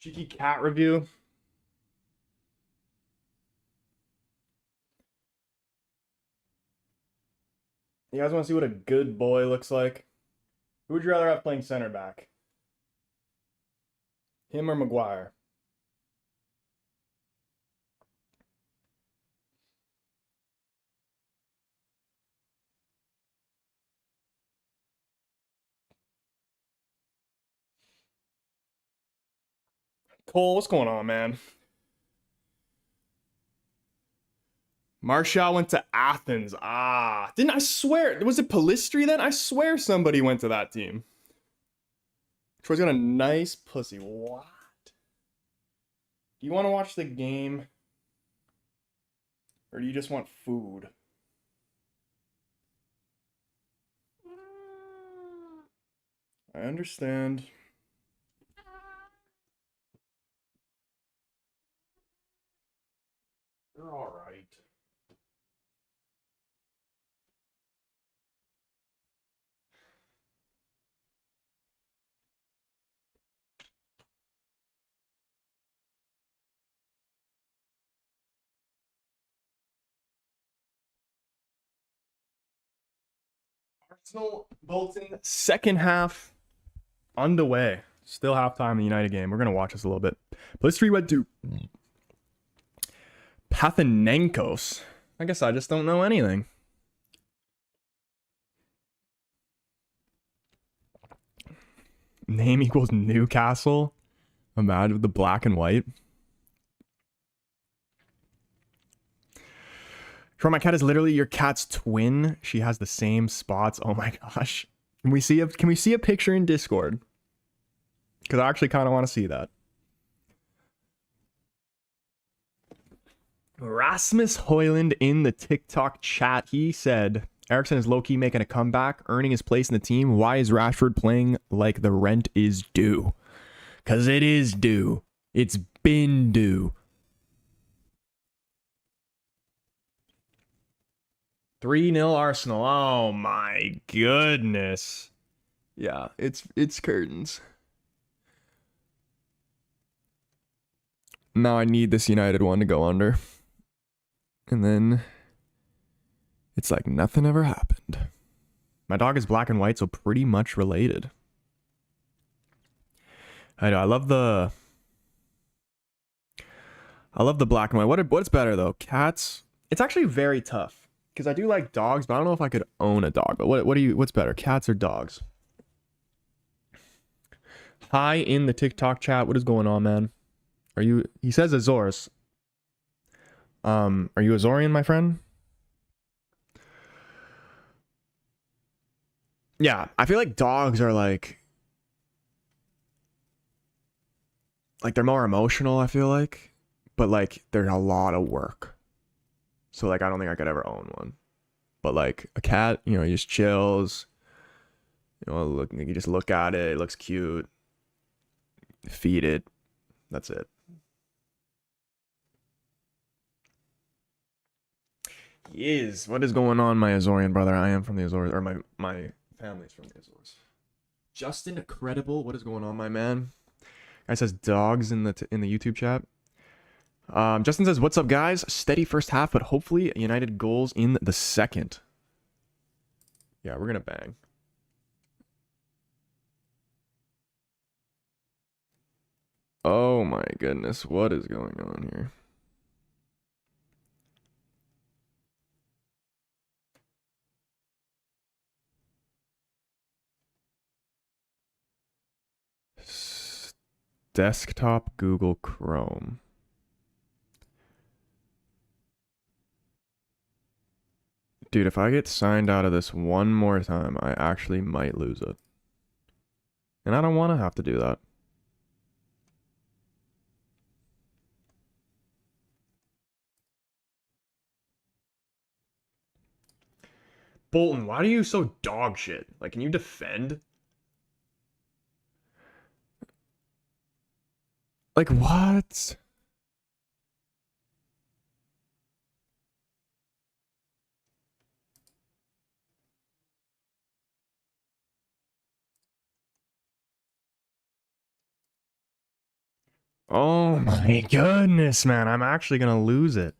Cheeky cat review. You guys want to see what a good boy looks like? Who would you rather have playing center back? Him or Maguire? Cole, what's going on, man? Martial went to Athens. Ah, didn't I swear? Was it Palistri then? I swear somebody went to that team. Troy's got a nice pussy. What? Do you want to watch the game? Or do you just want food? I understand. You're all right. Arsenal, Bolton, second half underway. Still halftime in the United game. We're going to watch this a little bit. Palistri went to Panathinaikos. I guess I just don't know anything. name equals Newcastle. Imagine with the black and white. Bro, my cat is literally your cat's twin. She has the same spots. Oh my gosh. Can we see a picture in Discord? Because I actually kind of want to see that. Rasmus Hoyland in the TikTok chat. He said, Eriksson is low-key making a comeback, earning his place in the team. Why is Rashford playing like the rent is due? Because it is due. It's been due. 3-0 Arsenal. Oh my goodness. Yeah, it's curtains. Now I need this United one to go under. And then it's like nothing ever happened. My dog is black and white, so pretty much related. I know, I love the black and white. What's better though? Cats? It's actually very tough. Because I do like dogs, but I don't know if I could own a dog. But what's better? Cats or dogs? Hi in the TikTok chat. What is going on, man? He says Azores. Are you Azorian, my friend? Yeah, I feel like dogs are like they're more emotional, I feel like, but like there's a lot of work. So like I don't think I could ever own one. But like a cat, you know, he just chills. You know, you just look at it, it looks cute. Feed it. That's it. He is. What is going on, my Azorian brother? I am from the Azores, or my family's from the Azores. Justin Credible, what is going on, my man? Guy says dogs in the YouTube chat. Justin says, "What's up, guys? Steady first half, but hopefully United goals in the second." Yeah, we're gonna bang. Oh my goodness, what is going on here? Desktop Google Chrome. Dude, if I get signed out of this one more time, I actually might lose it. And I don't want to have to do that. Bolton, why are you so dog shit? Like, can you defend? Like, what? Oh my goodness, man. I'm actually going to lose it.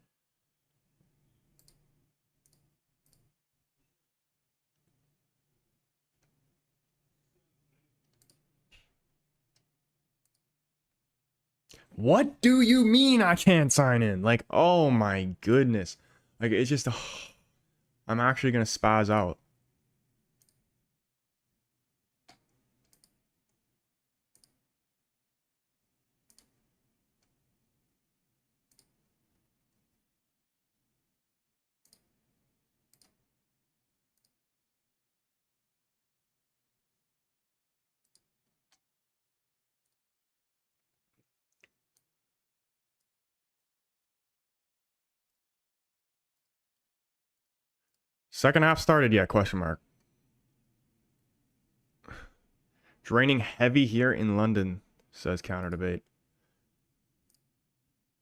What do you mean I can't sign in? Like, oh my goodness. Like, it's just, I'm actually going to spaz out. Second half started yet? Question mark. It's raining heavy here in London, says Counter Debate.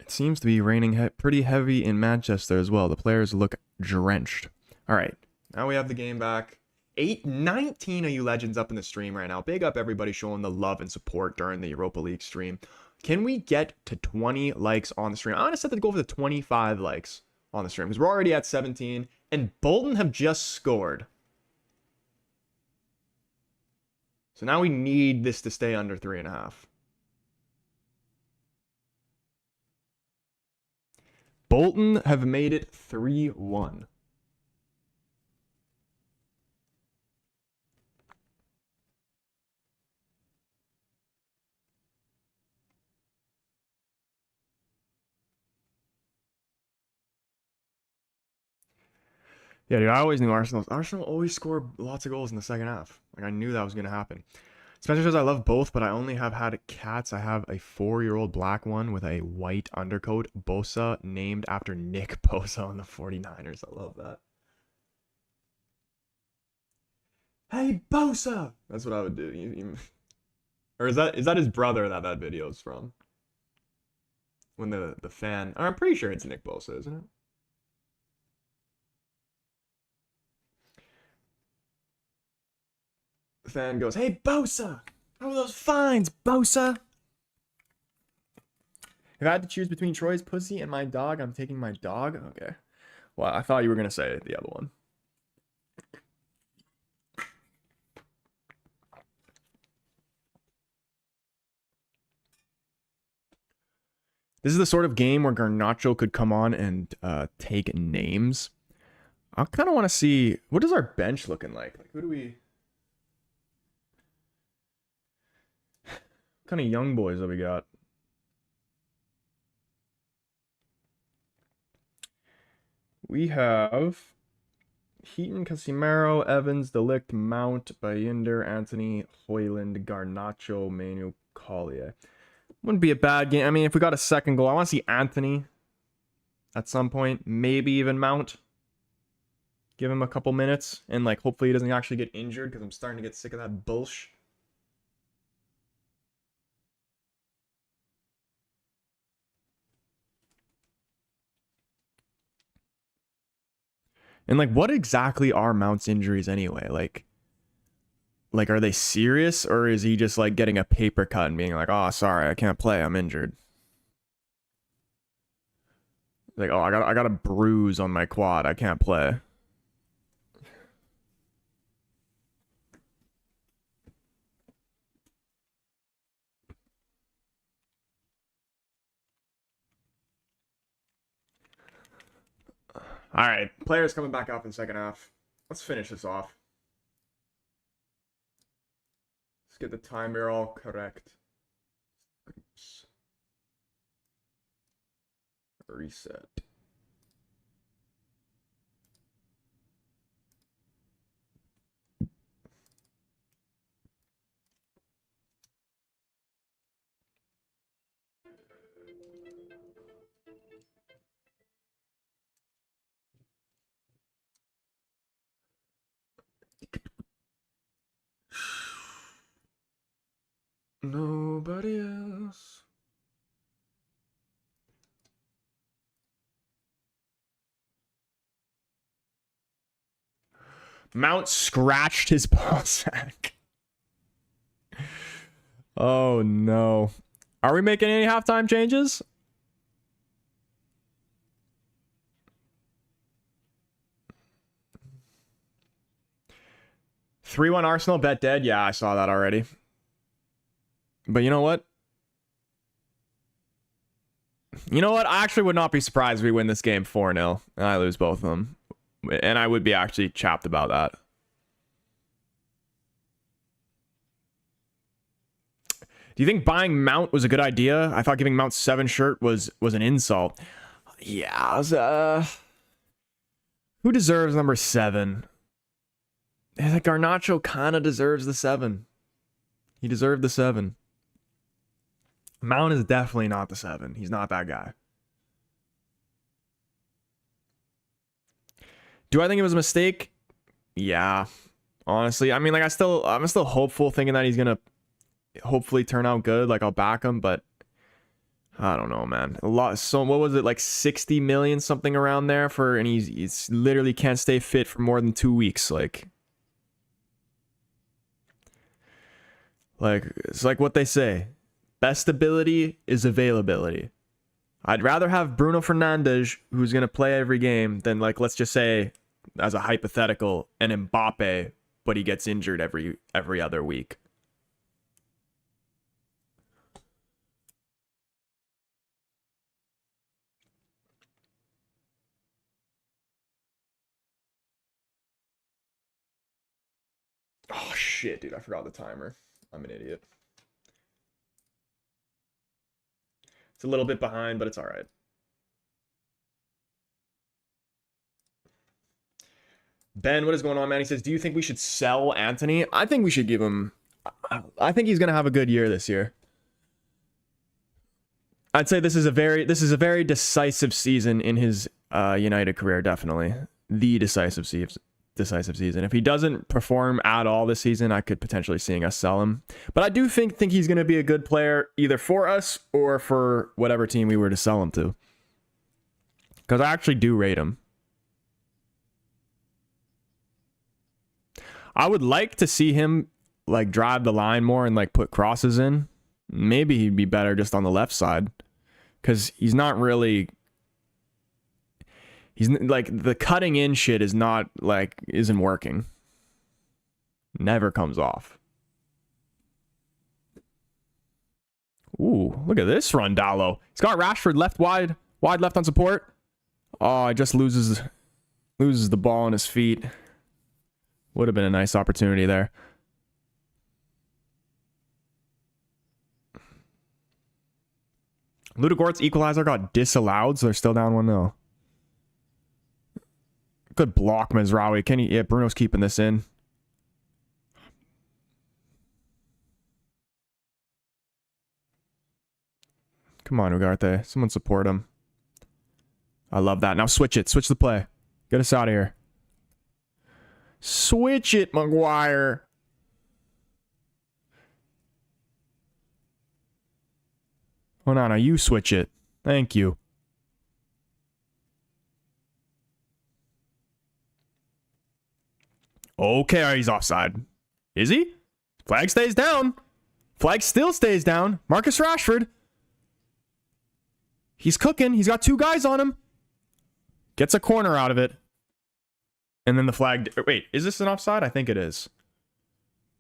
It seems to be raining pretty heavy in Manchester as well. The players look drenched. All right, now we have the game back. 19 of you legends up in the stream right now. Big up everybody showing the love and support during the Europa League stream. Can we get to 20 likes on the stream? I'm going to set the goal for the 25 likes on the stream because we're already at 17. And Bolton have just scored. So now we need this to stay under 3.5. Bolton have made it 3-1. Yeah, dude, I always knew Arsenal always score lots of goals in the second half. Like, I knew that was going to happen. Especially because I love both, but I only have had cats. I have a 4-year-old black one with a white undercoat, Bosa, named after Nick Bosa on the 49ers. I love that. Hey, Bosa! That's what I would do. Or is that his brother that video's from? When the fan... I'm pretty sure it's Nick Bosa, isn't it? The fan goes, hey, Bosa! How are those fines, Bosa? If I had to choose between Troy's pussy and my dog, I'm taking my dog? Okay. Well, I thought you were going to say the other one. This is the sort of game where Garnacho could come on and take names. I kind of want to see, what is our bench looking like? Like, who do we... What kind of young boys have we got? We have Heaton, Casimiro, Evans, Delict, Mount, Bayinder, Anthony, Hoyland, Garnacho, Manu, Collier. Wouldn't be a bad game. I mean, if we got a second goal, I want to see Anthony at some point. Maybe even Mount. Give him a couple minutes. And, like, hopefully he doesn't actually get injured because I'm starting to get sick of that bullshit. And, like, what exactly are Mount's injuries anyway? Like, are they serious? Or is he just, like, getting a paper cut and being like, oh, sorry, I can't play. I'm injured. Like, oh, I got a bruise on my quad. I can't play. All right, players coming back up in second half. Let's finish this off. Let's get the timer all correct. Oops. Reset. Nobody else. Mount scratched his ball sack. Oh no. Are we making any halftime changes? Three-1 Arsenal, bet dead. Yeah, I saw that already. But you know what? You know what? I actually would not be surprised if we win this game 4-0 and I lose both of them. And I would be actually chapped about that. Do you think buying Mount was a good idea? I thought giving Mount 7 shirt was an insult. Yeah, who deserves number 7? Like Garnacho kind of deserves the 7. He deserved the 7. Mount is definitely not the 7. He's not that guy. Do I think it was a mistake? Yeah. Honestly, I mean, like I'm still hopeful, thinking that he's gonna hopefully turn out good. Like I'll back him, but I don't know, man. A lot. So what was it, like 60 million, something around there for? And he's literally can't stay fit for more than 2 weeks. Like it's like what they say: best ability is availability. I'd rather have Bruno Fernandes, who's gonna play every game, than, like, let's just say, as a hypothetical, an Mbappe, but he gets injured every other week. Oh shit, dude! I forgot the timer. I'm an idiot. It's a little bit behind, but it's all right. Ben, what is going on, man? He says, do you think we should sell Anthony? I think we should give him... I think he's going to have a good year this year. I'd say this is a very decisive season in his United career, definitely. The decisive season. If he doesn't perform at all this season, I could potentially seeing us sell him. But I do think he's going to be a good player either for us or for whatever team we were to sell him to. Because I actually do rate him. I would like to see him like drive the line more and like put crosses in. Maybe he'd be better just on the left side. Because he's not really... He's like, the cutting in shit is not like, isn't working. Never comes off. Ooh, look at this run, Dallo. He's got Rashford left wide left on support. Oh, he just loses the ball on his feet. Would have been a nice opportunity there. Ludogorets equalizer got disallowed, so they're still down 1-0. Good block, Mazraoui. Can he? Yeah, Bruno's keeping this in. Come on, Ugarte. Someone support him. I love that. Now switch it. Switch the play. Get us out of here. Switch it, Maguire. Oh, no, you switch it. Thank you. Okay, he's offside. Is he? Flag stays down. Flag still stays down. Marcus Rashford. He's cooking. He's got 2 guys on him. Gets a corner out of it. And then the flag... Wait, is this an offside? I think it is.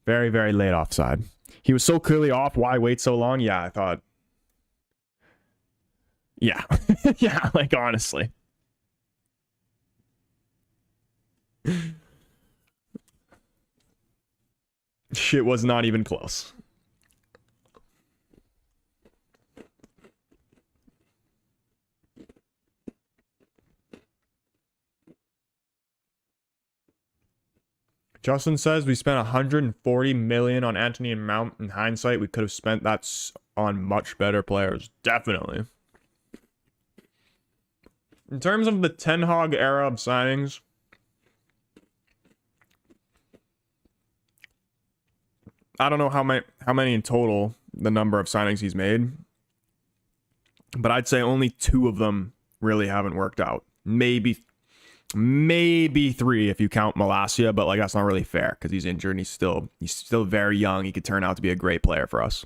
Very, very late offside. He was so clearly off. Why wait so long? Yeah, I thought... Yeah. Yeah, like, honestly. Shit was not even close. Justin says we spent 140 million on Anthony and Mount. In hindsight, we could have spent that on much better players. Definitely. In terms of the Ten Hag era of signings, I don't know how many in total, the number of signings he's made, but I'd say only 2 of them really haven't worked out. Maybe 3 if you count Malacia, but like that's not really fair because he's injured and he's still very young. He could turn out to be a great player for us.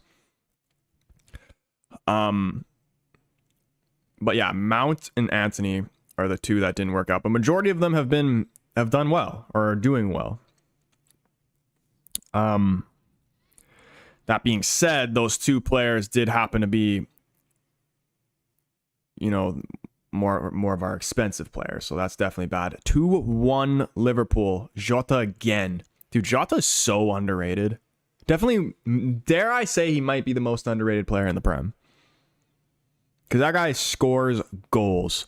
But yeah, Mount and Anthony are the 2 that didn't work out. But majority of them have done well or are doing well. That being said, those 2 players did happen to be, you know, more of our expensive players. So that's definitely bad. 2-1 Liverpool. Jota again. Dude, Jota is so underrated. Definitely, dare I say he might be the most underrated player in the Prem. Because that guy scores goals.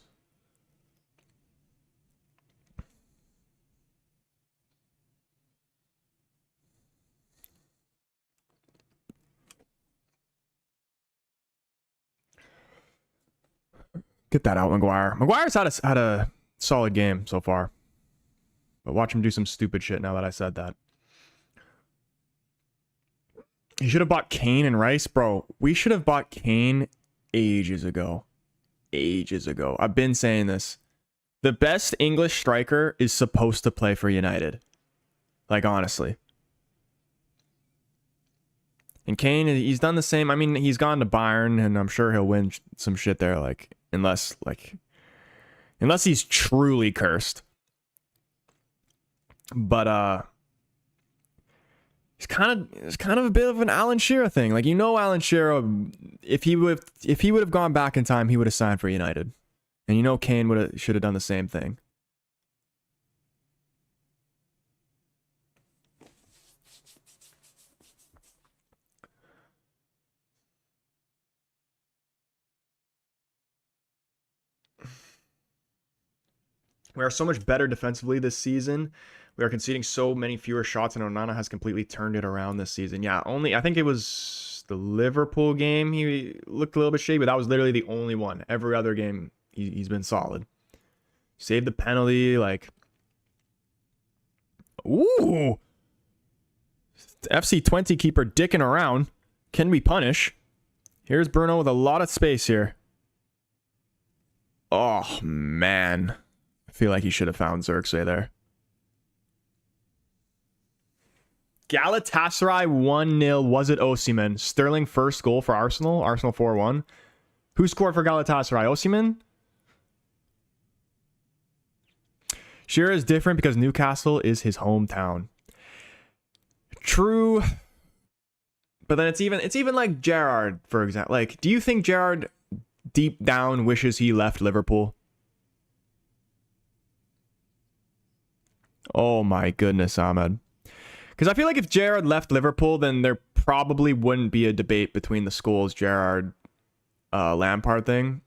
Get that out, Maguire. Maguire's had a solid game so far. But watch him do some stupid shit now that I said that. You should have bought Kane and Rice. Bro, we should have bought Kane ages ago. Ages ago. I've been saying this. The best English striker is supposed to play for United. Like, honestly. And Kane, he's done the same. I mean, he's gone to Bayern, and I'm sure he'll win some shit there, like... Unless he's truly cursed. But it's kind of a bit of an Alan Shearer thing. Like, you know, Alan Shearer, if he would have gone back in time, he would have signed for United. And you know Kane should have done the same thing. We are so much better defensively this season. We are conceding so many fewer shots, and Onana has completely turned it around this season. Yeah, I think it was the Liverpool game he looked a little bit shady, but that was literally the only one. Every other game, he's been solid. Saved the penalty, like... Ooh! FC Twente keeper dicking around. Can we punish? Here's Bruno with a lot of space here. Oh, man. I feel like he should have found Xerxes there. Galatasaray 1-0. Was it Osimhen? Sterling first goal for Arsenal. Arsenal 4-1. Who scored for Galatasaray? Osimhen? Shearer is different because Newcastle is his hometown. True. But then it's even like Gerrard, for example. Like, do you think Gerrard deep down wishes he left Liverpool? Oh my goodness, Ahmed. Because I feel like if Gerrard left Liverpool, then there probably wouldn't be a debate between the Scholes, Gerrard, Lampard thing.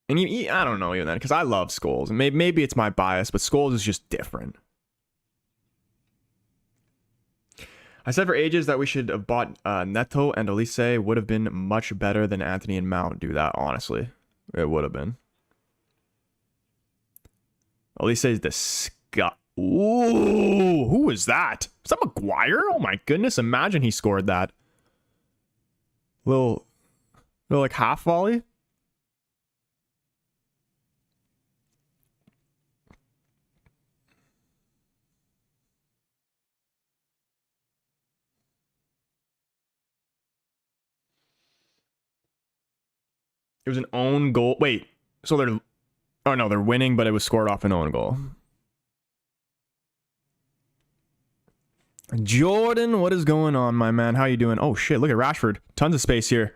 And I don't know even then, because I love Scholes. And maybe it's my bias, but Scholes is just different. I said for ages that we should have bought Neto and Elise. Would have been much better than Anthony and Mount do that, honestly. It would have been. Elise is disgusting. Ooh, who is that? Is that Maguire? Oh my goodness, imagine he scored that. Little like half volley. It was an own goal. Wait, so they're... Oh, no, they're winning, but it was scored off an own goal. Jordan, what is going on, my man? How you doing? Oh, shit, look at Rashford. Tons of space here.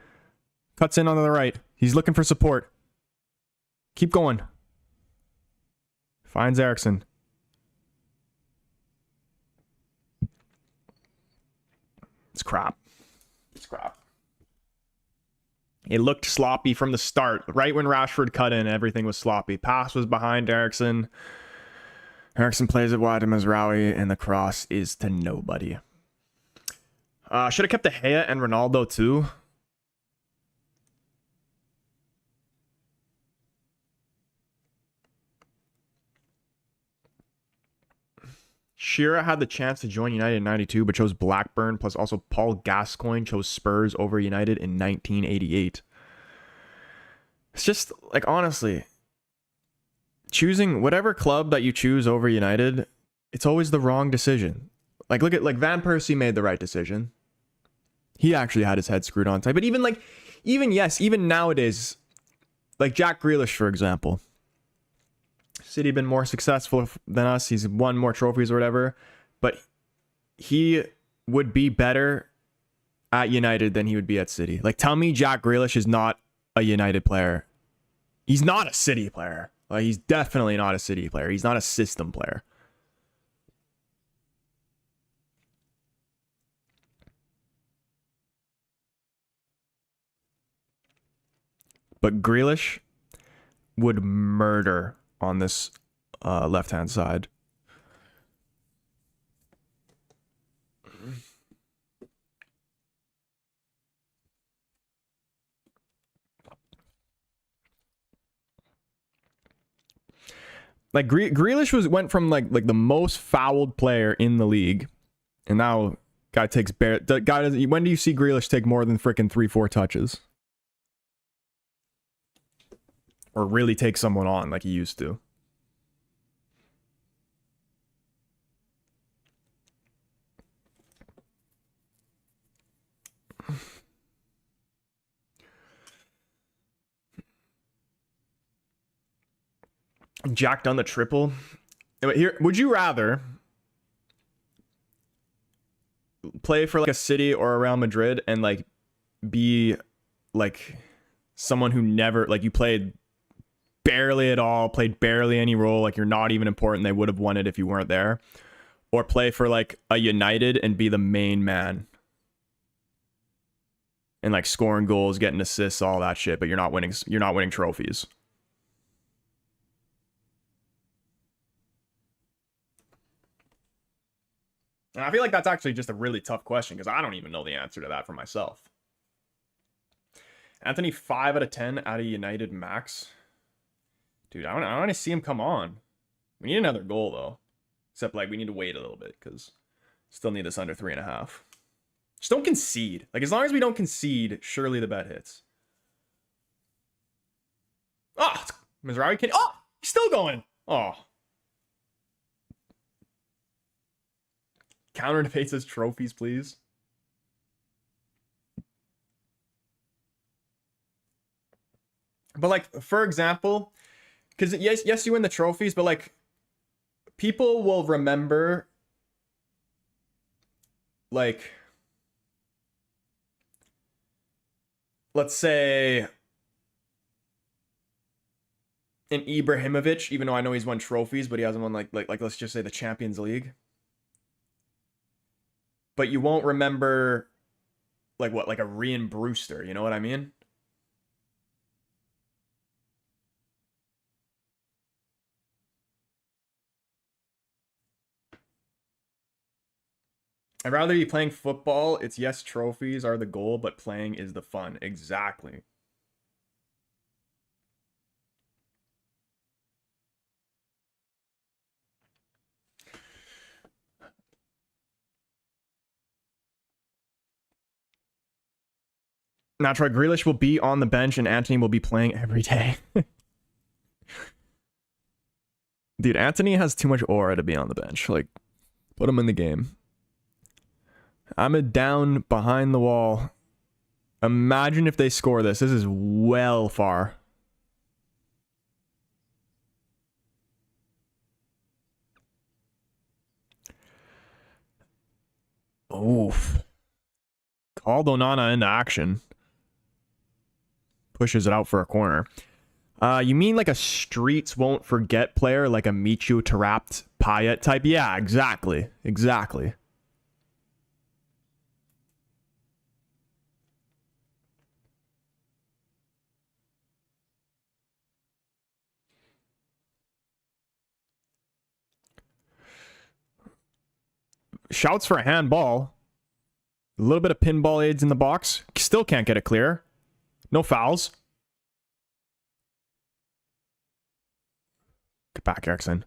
Cuts in on the right. He's looking for support. Keep going. Finds Eriksson. It's crap. It's crap. It looked sloppy from the start. Right when Rashford cut in, everything was sloppy. Pass was behind Eriksson. Eriksson plays it wide to Mazraoui, and the cross is to nobody. Should have kept De Gea and Ronaldo too. Shearer had the chance to join United in 92, but chose Blackburn, plus also Paul Gascoigne chose Spurs over United in 1988. It's just, like, honestly, choosing whatever club that you choose over United, it's always the wrong decision. Like, look at, like, Van Persie made the right decision. He actually had his head screwed on tight. But even nowadays, like Jack Grealish, for example. City been more successful than us. He's won more trophies or whatever. But he would be better at United than he would be at City. Like, tell me Jack Grealish is not a United player. He's not a City player. Like, he's definitely not a City player. He's not a system player. But Grealish would murder on this left-hand side. Like Grealish went from like the most fouled player in the league, and now guy takes when do you see Grealish take more than freaking 3-4 touches? Or really take someone on like he used to. Jack done the triple. Here, would you rather play for like a City or a Real Madrid and like be like someone who never, like, you played barely at all, played barely any role, like you're not even important, they would have won it if you weren't there, or play for like a United and be the main man? and like scoring goals, getting assists, all that shit, but you're not winning trophies. And I feel like that's actually just a really tough question because I don't even know the answer to that for myself. Anthony, 5 out of 10 out of United max. Dude, I want to see him come on. We need another goal, though. Except, like, we need to wait a little bit because still need this under 3.5. Just don't concede. Like, as long as we don't concede, surely the bet hits. Oh, Mizrahi can... Oh, he's still going. Oh. Counter debates as trophies, please. But, like, for example, because yes, you win the trophies, but, like, people will remember, like, let's say an Ibrahimovic, even though I know he's won trophies, but he hasn't won, like let's just say the Champions League. But you won't remember, like, what, like a Ryan Brewster, you know what I mean? I'd rather be playing football. It's yes, trophies are the goal, but playing is the fun. Exactly. Now, Troy Grealish will be on the bench and Antony will be playing every day. Dude, Antony has too much aura to be on the bench. Like, put him in the game. I'm a down behind the wall. Imagine if they score this. This is well far. Oof. Called Onana into action. Pushes it out for a corner. You mean like a streets won't forget player, like a Michu Tarapt Payet type? Yeah, exactly. Exactly. Shouts for a handball. A little bit of pinball aids in the box. Still can't get it clear. No fouls. Get back, Eriksson.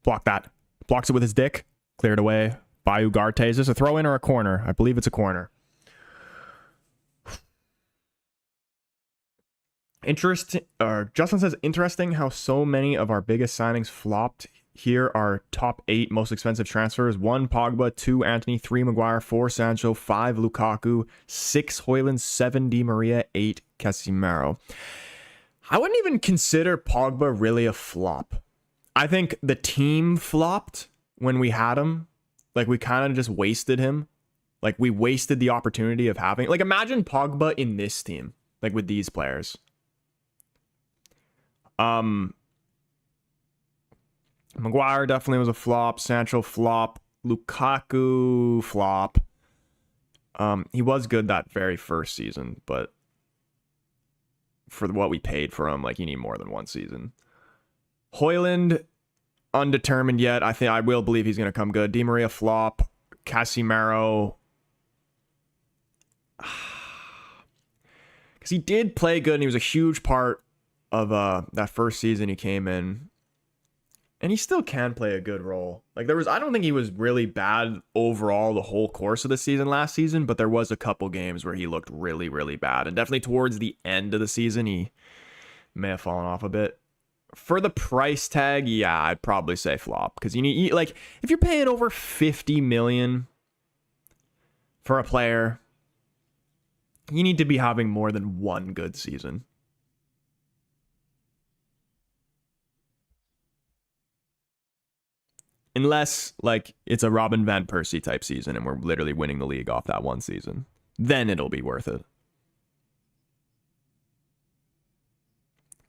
Block that. Blocks it with his dick. Cleared away by Ugarte. Is this a throw-in or a corner? I believe it's a corner. Justin says, interesting how so many of our biggest signings flopped. Here are top 8 most expensive transfers. 1 Pogba, 2 Antony, 3 Maguire, 4 Sancho, 5 Lukaku, 6 Højlund, 7 Di Maria, 8 Casemiro. I wouldn't even consider Pogba really a flop. I think the team flopped when we had him. Like, we kind of just wasted him. Like, we wasted the opportunity of having... Like, imagine Pogba in this team. Like, with these players. Maguire definitely was a flop. Sancho flop. Lukaku flop. He was good that very first season, but for what we paid for him, like, you need more than one season. Højlund, undetermined yet. I will believe he's going to come good. Di Maria flop. Casemiro, because he did play good and he was a huge part of that first season he came in. And he still can play a good role. Like, I don't think he was really bad overall the whole course of the season last season, but there was a couple games where he looked really, really bad. And definitely towards the end of the season, he may have fallen off a bit. For the price tag, yeah, I'd probably say flop. Because like, if you're paying over 50 million for a player, you need to be having more than one good season. Unless, like, it's a Robin Van Persie type season and we're literally winning the league off that one season. Then it'll be worth it.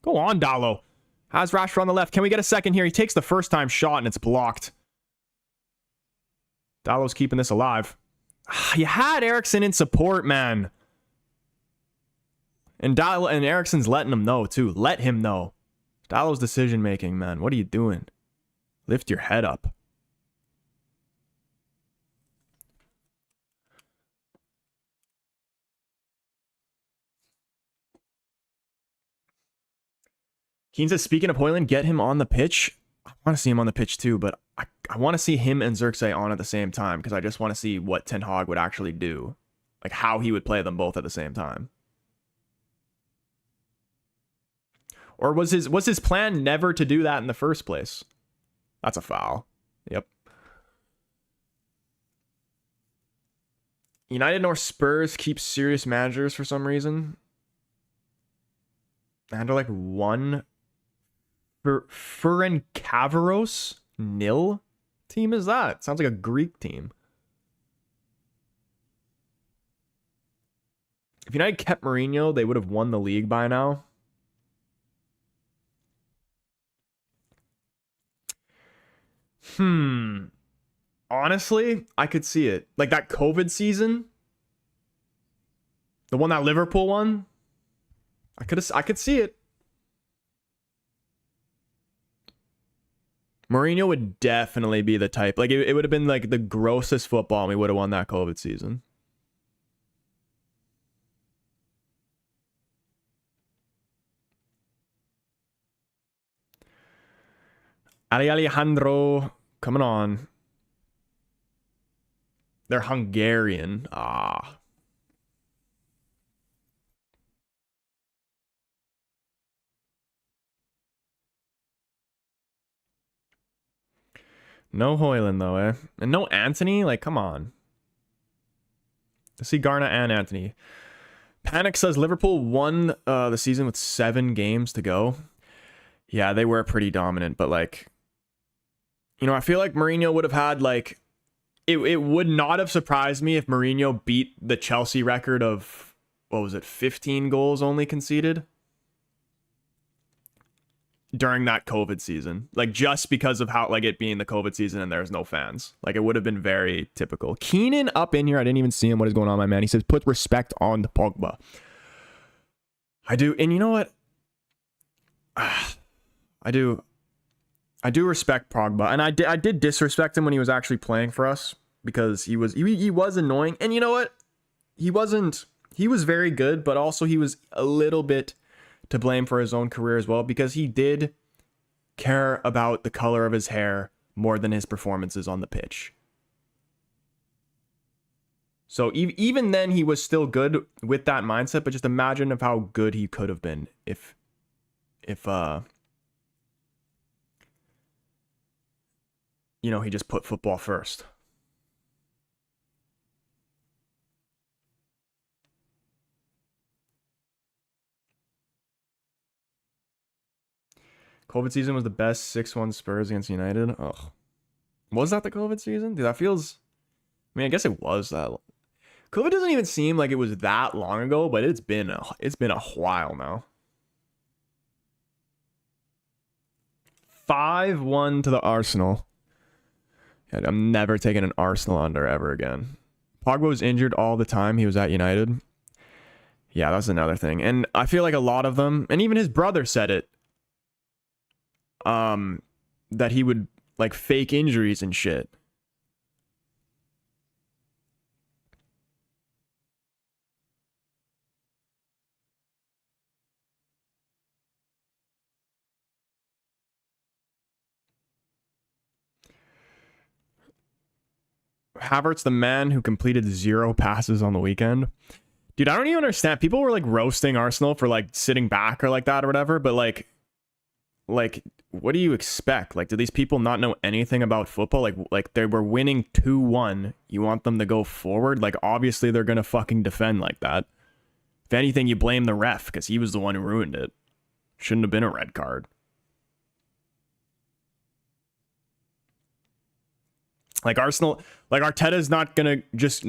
Go on, Dallo. Has Rashford on the left. Can we get a second here? He takes the first time shot and it's blocked. Dallo's keeping this alive. You had Eriksson in support, man. And Eriksen's letting him know too. Let him know. Dalot's decision making, man. What are you doing? Lift your head up. Keen says, speaking of Højlund, get him on the pitch. I want to see him on the pitch too, but I want to see him and Xerxes on at the same time because I just want to see what Ten Hag would actually do. Like how he would play them both at the same time. Or was his plan never to do that in the first place? That's a foul. Yep. United nor Spurs keep serious managers for some reason. And they're like one Ferencváros nil team is that? Sounds like a Greek team. If United kept Mourinho, they would have won the league by now. Honestly, I could see it. Like that COVID season, the one that Liverpool won, I could see it. Mourinho would definitely be the type. Like it would have been like the grossest football and we would have won that COVID season. Alejandro coming on. They're Hungarian. No Højlund though, eh? And no Anthony? Like, come on. Let's see Garna and Anthony. Panic says Liverpool won the season with 7 games to go. Yeah, they were pretty dominant, but like, you know, I feel like Mourinho would have had like, it would not have surprised me if Mourinho beat the Chelsea record of, what was it, 15 goals only conceded during that COVID season. Like just because of how, like it being the COVID season and there's no fans. Like it would have been very typical. Keenan up in here. I didn't even see him. What is going on, my man? He says, put respect on the Pogba. I do. And you know what? I do respect Pogba, and I did disrespect him when he was actually playing for us because he was annoying. And you know what? He was very good, but also he was a little bit to blame for his own career as well because he did care about the color of his hair more than his performances on the pitch. So even then he was still good with that mindset, but just imagine of how good he could have been if you know, he just put football first. COVID season was the best 6-1 Spurs against United. Oh, was that the COVID season? Dude, that feels... I mean, I guess it was that. COVID doesn't even seem like it was that long ago, but it's been a while now. 5-1 to the Arsenal. Yeah, I'm never taking an Arsenal under ever again. Pogba was injured all the time he was at United. Yeah, that's another thing. And I feel like a lot of them, and even his brother said it, that he would like fake injuries and shit. Havertz, the man who completed 0 passes on the weekend. Dude, I don't even understand. People were like roasting Arsenal for like sitting back or like that or whatever, but like what do you expect? Like, do these people not know anything about football? Like they were winning 2-1. You want them to go forward? Like, obviously they're gonna fucking defend like that. If anything, you blame the ref because he was the one who ruined it. Shouldn't have been a red card. Like Arsenal, like Arteta's not gonna just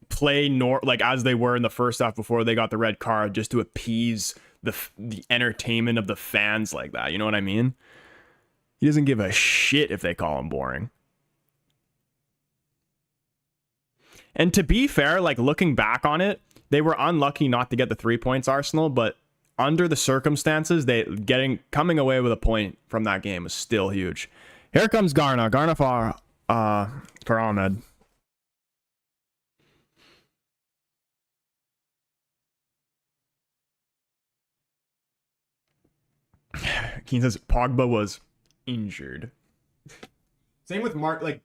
play like as they were in the first half before they got the red card just to appease the entertainment of the fans like that. You know what I mean? He doesn't give a shit if they call him boring. And to be fair, like looking back on it, they were unlucky not to get the 3 points, Arsenal, but under the circumstances, coming away with a point from that game was still huge. Here comes Garna. Garna for Ahmed. Keen says Pogba was injured. Same with Mark. Like,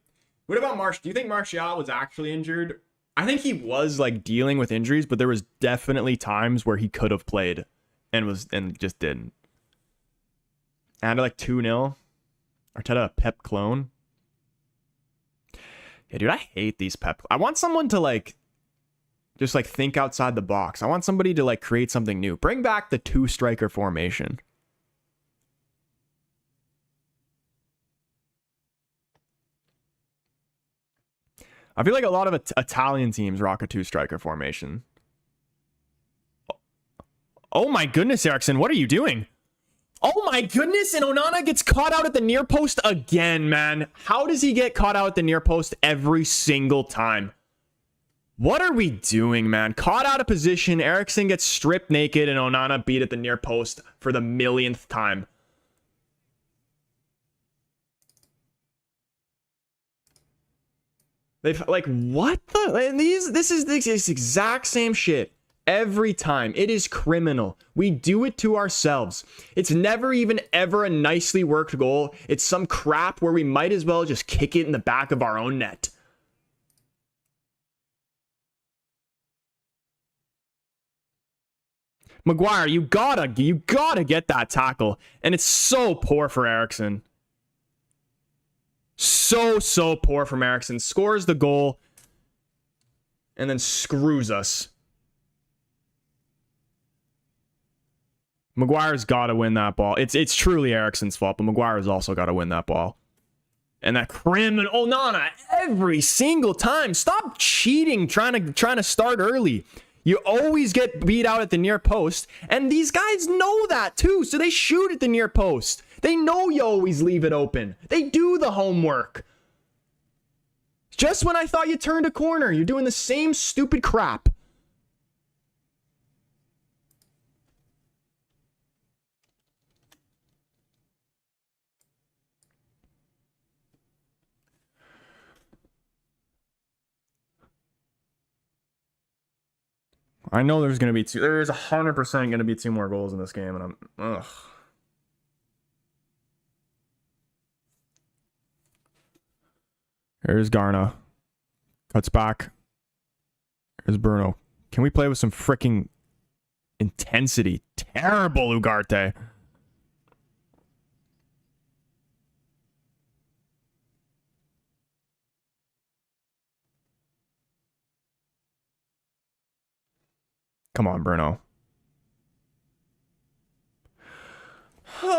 what about Marsh? Do you think Martial was actually injured? I think he was like dealing with injuries, but there was definitely times where he could have played and just didn't. And like 2-0. Arteta Pep clone. Yeah, dude, I hate these Pep. I want someone to like just like think outside the box. I want somebody to like create something new. Bring back the 2-striker formation. I feel like a lot of Italian teams rock a 2-striker formation. Oh my goodness, Ericsson, what are you doing? Oh my goodness, and Onana gets caught out at the near post again, man. How does he get caught out at the near post every single time? What are we doing, man? Caught out of position, Ericsson gets stripped naked, and Onana beat at the near post for the millionth time. They've like, what the? And this is this exact same shit every time. It is criminal. We do it to ourselves. It's never even ever a nicely worked goal. It's some crap where we might as well just kick it in the back of our own net. Maguire, you gotta get that tackle. And it's so poor for Ericsson. So poor from Ericsson. Scores the goal and then screws us. Maguire's got to win that ball. It's truly Ericsson's fault, but Maguire's also got to win that ball. And that criminal Onana every single time. Stop cheating, trying to start early. You always get beat out at the near post, and these guys know that too, so they shoot at the near post. They know you always leave it open. They do the homework. Just when I thought you turned a corner, you're doing the same stupid crap. I know there's 100% going to be 2 more goals in this game, and ugh. Here's Garna. Cuts back. Here's Bruno. Can we play with some freaking intensity? Terrible Ugarte. Come on, Bruno. Who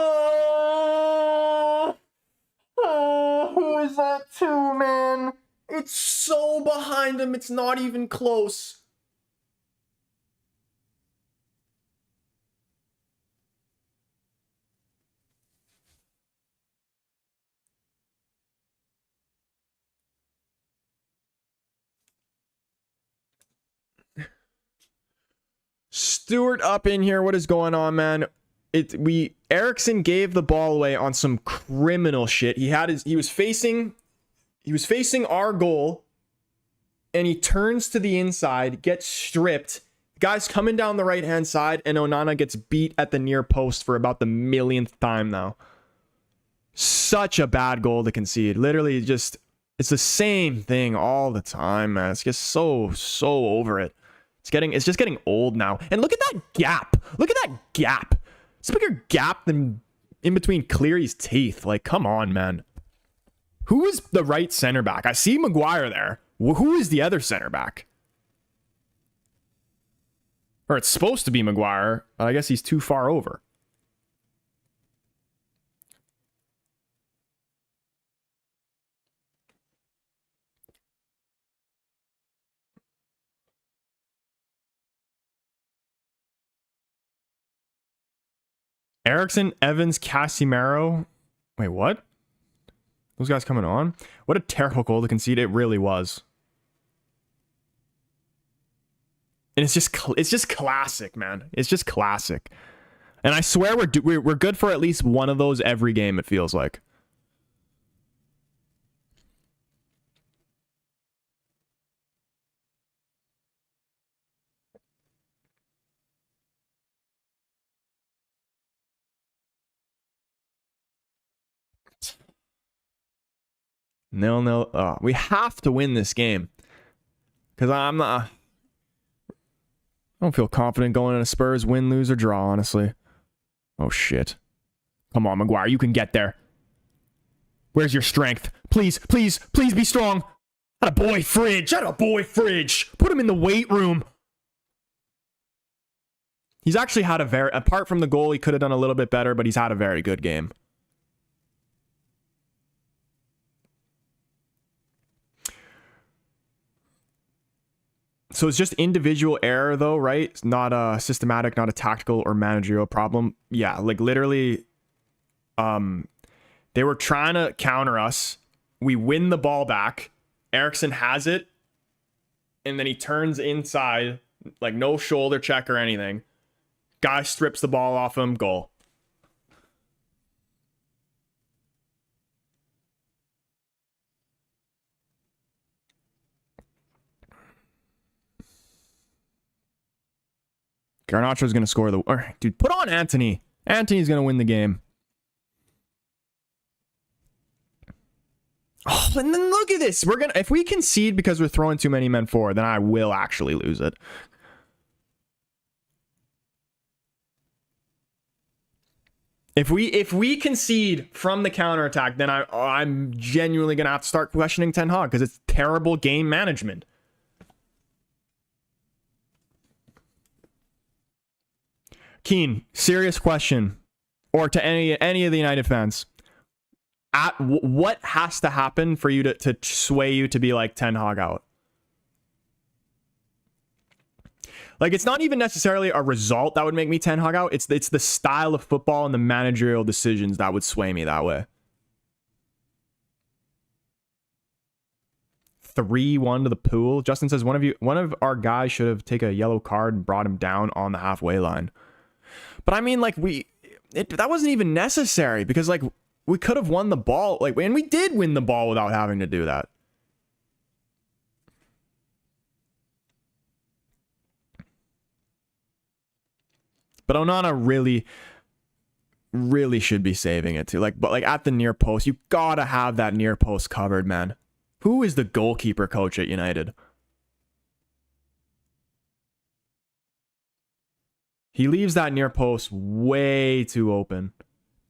is that to, man? It's so behind him, it's not even close. Stewart up in here. What is going on, man? Ericsson gave the ball away on some criminal shit. He was facing our goal, and he turns to the inside, gets stripped. Guy's coming down the right-hand side, and Onana gets beat at the near post for about the millionth time now. Such a bad goal to concede. Literally, it's the same thing all the time, man. It's just so over it. It's just getting old now. And look at that gap. Look at that gap. It's a bigger gap than in between Cleary's teeth. Like, come on, man. Who is the right center back? I see Maguire there. Who is the other center back? Or it's supposed to be Maguire, but I guess he's too far over. Ericsson, Evans, Casemiro. Wait, what? Those guys coming on? What a terrible goal to concede. It really was. And it's just classic, man. It's just classic. And I swear we're good for at least one of those every game, it feels like. No. We have to win this game. Because I don't feel confident going into Spurs, win, lose, or draw, honestly. Oh, shit. Come on, Maguire. You can get there. Where's your strength? Please be strong. Attaboy, Fridge. Attaboy, Fridge. Put him in the weight room. He's actually had apart from the goal, he could have done a little bit better, but he's had a very good game. So it's just individual error, though, right? It's not a systematic, not a tactical or managerial problem. Yeah, like literally, they were trying to counter us. We win the ball back. Eriksen has it, and then he turns inside, like no shoulder check or anything. Guy strips the ball off him, goal. Garnacho's going to score dude, put on Anthony. Anthony's going to win the game. Oh, and then look at this. If we concede because we're throwing too many men forward, then I will actually lose it. If we concede from the counterattack, then I'm genuinely going to have to start questioning Ten Hag because it's terrible game management. Keen, serious question, or to any of the United fans. What has to happen for you to sway you to be like Ten Hag out? Like, it's not even necessarily a result that would make me Ten Hag out. It's the style of football and the managerial decisions that would sway me that way. 3-1 to the Pool. Justin says one of our guys should have taken a yellow card and brought him down on the halfway line. But I mean, like, that wasn't even necessary because, like, we could have won the ball, like, and we did win the ball without having to do that. But Onana really should be saving it too. But at the near post, you gotta have that near post covered, man. Who is the goalkeeper coach at United? He leaves that near post way too open.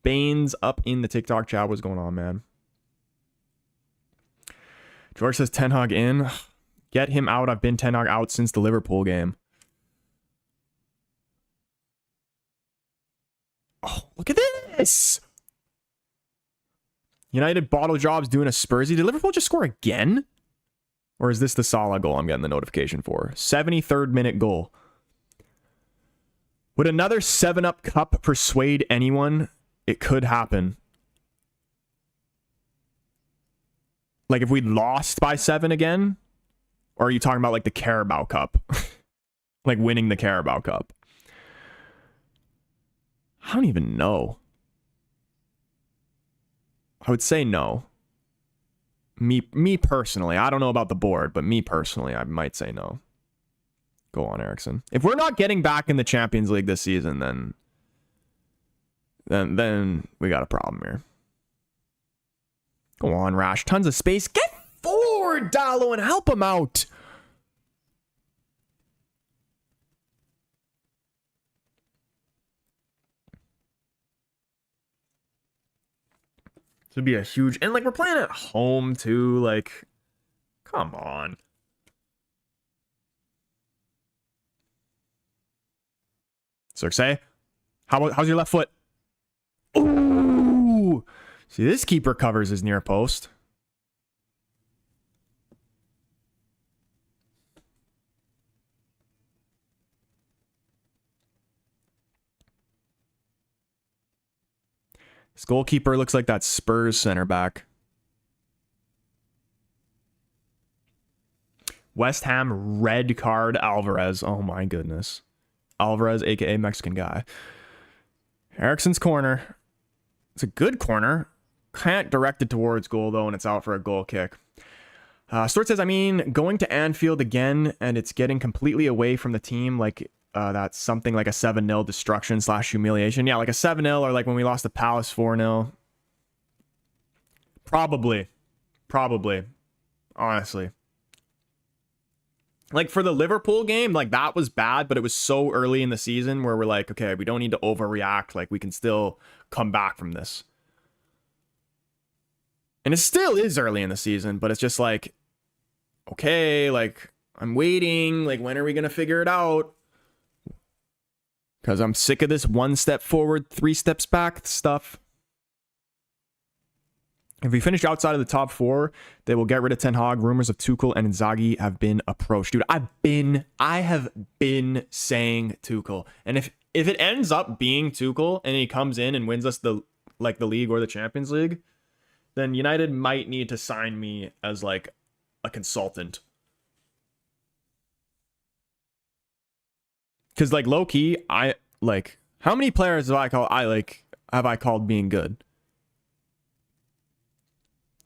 Baines up in the TikTok chat. What's going on, man? George says Ten Hag in. Get him out. I've been Ten Hag out since the Liverpool game. Oh, look at this. United bottle jobs doing a Spursy. Did Liverpool just score again? Or is this the Salah goal I'm getting the notification for? 73rd minute goal. Would another 7-Up cup persuade anyone? It could happen. Like if we lost by 7 again? Or are you talking about like the Carabao Cup? Like winning the Carabao Cup? I don't even know. I would say no. Me personally. I don't know about the board, but me personally, I might say no. Go on, Eriksen. If we're not getting back in the Champions League this season, then we got a problem here. Go on, Rash. Tons of space. Get forward, Dallo, and help him out. This would be a huge... And, like, we're playing at home, too. Like, come on. Circe, how's your left foot? Ooh! See, this keeper covers his near post. This goalkeeper looks like that Spurs center back. West Ham, red card, Alvarez. Oh my goodness. Alvarez, aka Mexican guy. Eriksen's corner. It's a good corner. Can't direct it towards goal, though, and it's out for a goal kick. Stuart says, I mean, going to Anfield again, and it's getting completely away from the team, like that's something like a 7-0 destruction / humiliation. Yeah, like a 7-0, or like when we lost to Palace 4-0. Probably. Honestly. Like for the Liverpool game, like that was bad, but it was so early in the season where we're like, okay, we don't need to overreact. Like we can still come back from this. And it still is early in the season, but it's just like, okay, like I'm waiting. Like when are we going to figure it out? Because I'm sick of this 1 step forward, 3 steps back stuff. If we finish outside of the top 4, they will get rid of Ten Hag. Rumors of Tuchel and Inzaghi have been approached. Dude, I have been saying Tuchel. And if it ends up being Tuchel and he comes in and wins us the league or the Champions League, then United might need to sign me as like a consultant. Because like low key, I like how many players have I called being good?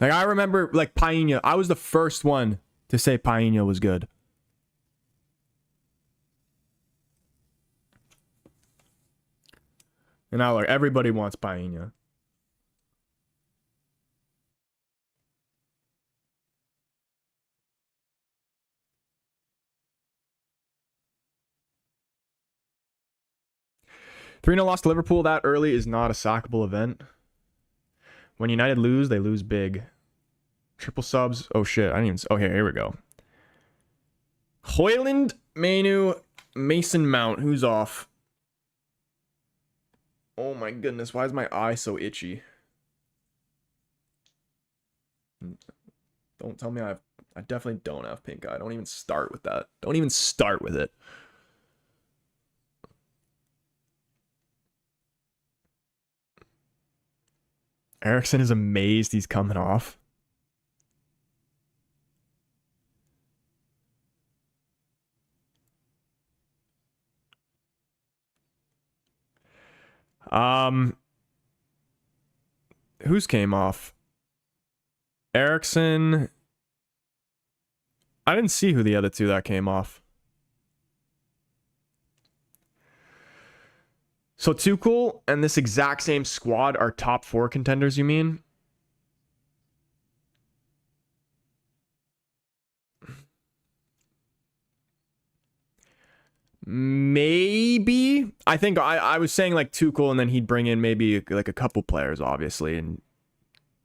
Like I remember like Painha. I was the first one to say Painha was good. And now like everybody wants Painha. Three 0 loss to Liverpool that early is not a sackable event. When United lose, they lose big. Triple subs. Oh shit! I didn't even. Oh here we go. Højlund, Manu, Mason Mount. Who's off? Oh my goodness! Why is my eye so itchy? Don't tell me I definitely don't have pink eye. Don't even start with that. Don't even start with it. Eriksen is amazed he's coming off. Who's came off? Eriksen. I didn't see who the other two that came off. So Tuchel and this exact same squad are top 4 contenders, you mean? Maybe. I think I was saying like Tuchel and then he'd bring in maybe like a couple players, obviously, and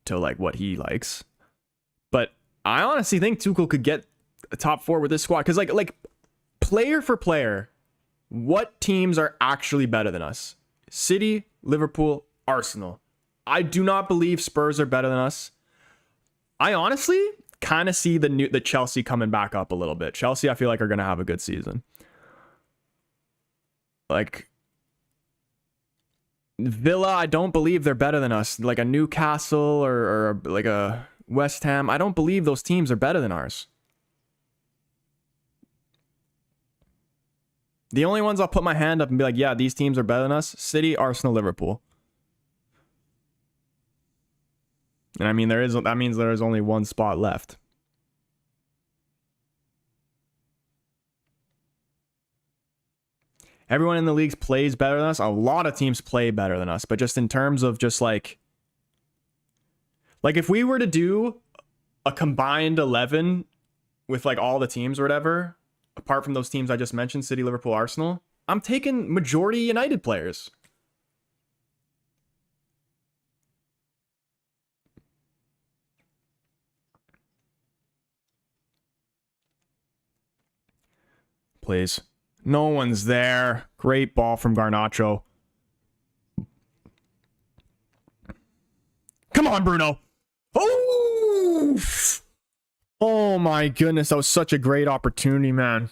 to like what he likes. But I honestly think Tuchel could get a top 4 with this squad. Because like player for player, what teams are actually better than us? City, Liverpool, Arsenal. I do not believe Spurs are better than us. I honestly kind of see the Chelsea coming back up a little bit. Chelsea, I feel like, are going to have a good season. Like Villa, I don't believe they're better than us. Like a Newcastle or like a West Ham, I don't believe those teams are better than ours. The only ones I'll put my hand up and be like, yeah, these teams are better than us: City, Arsenal, Liverpool. And I mean, that means there is only one spot left. Everyone in the leagues plays better than us. A lot of teams play better than us, but just in terms of just like if we were to do a combined 11 with like all the teams or whatever, apart from those teams I just mentioned, City, Liverpool, Arsenal, I'm taking majority United players. Please. No one's there. Great ball from Garnacho. Come on, Bruno. Oh! Oh my goodness. That was such a great opportunity, man.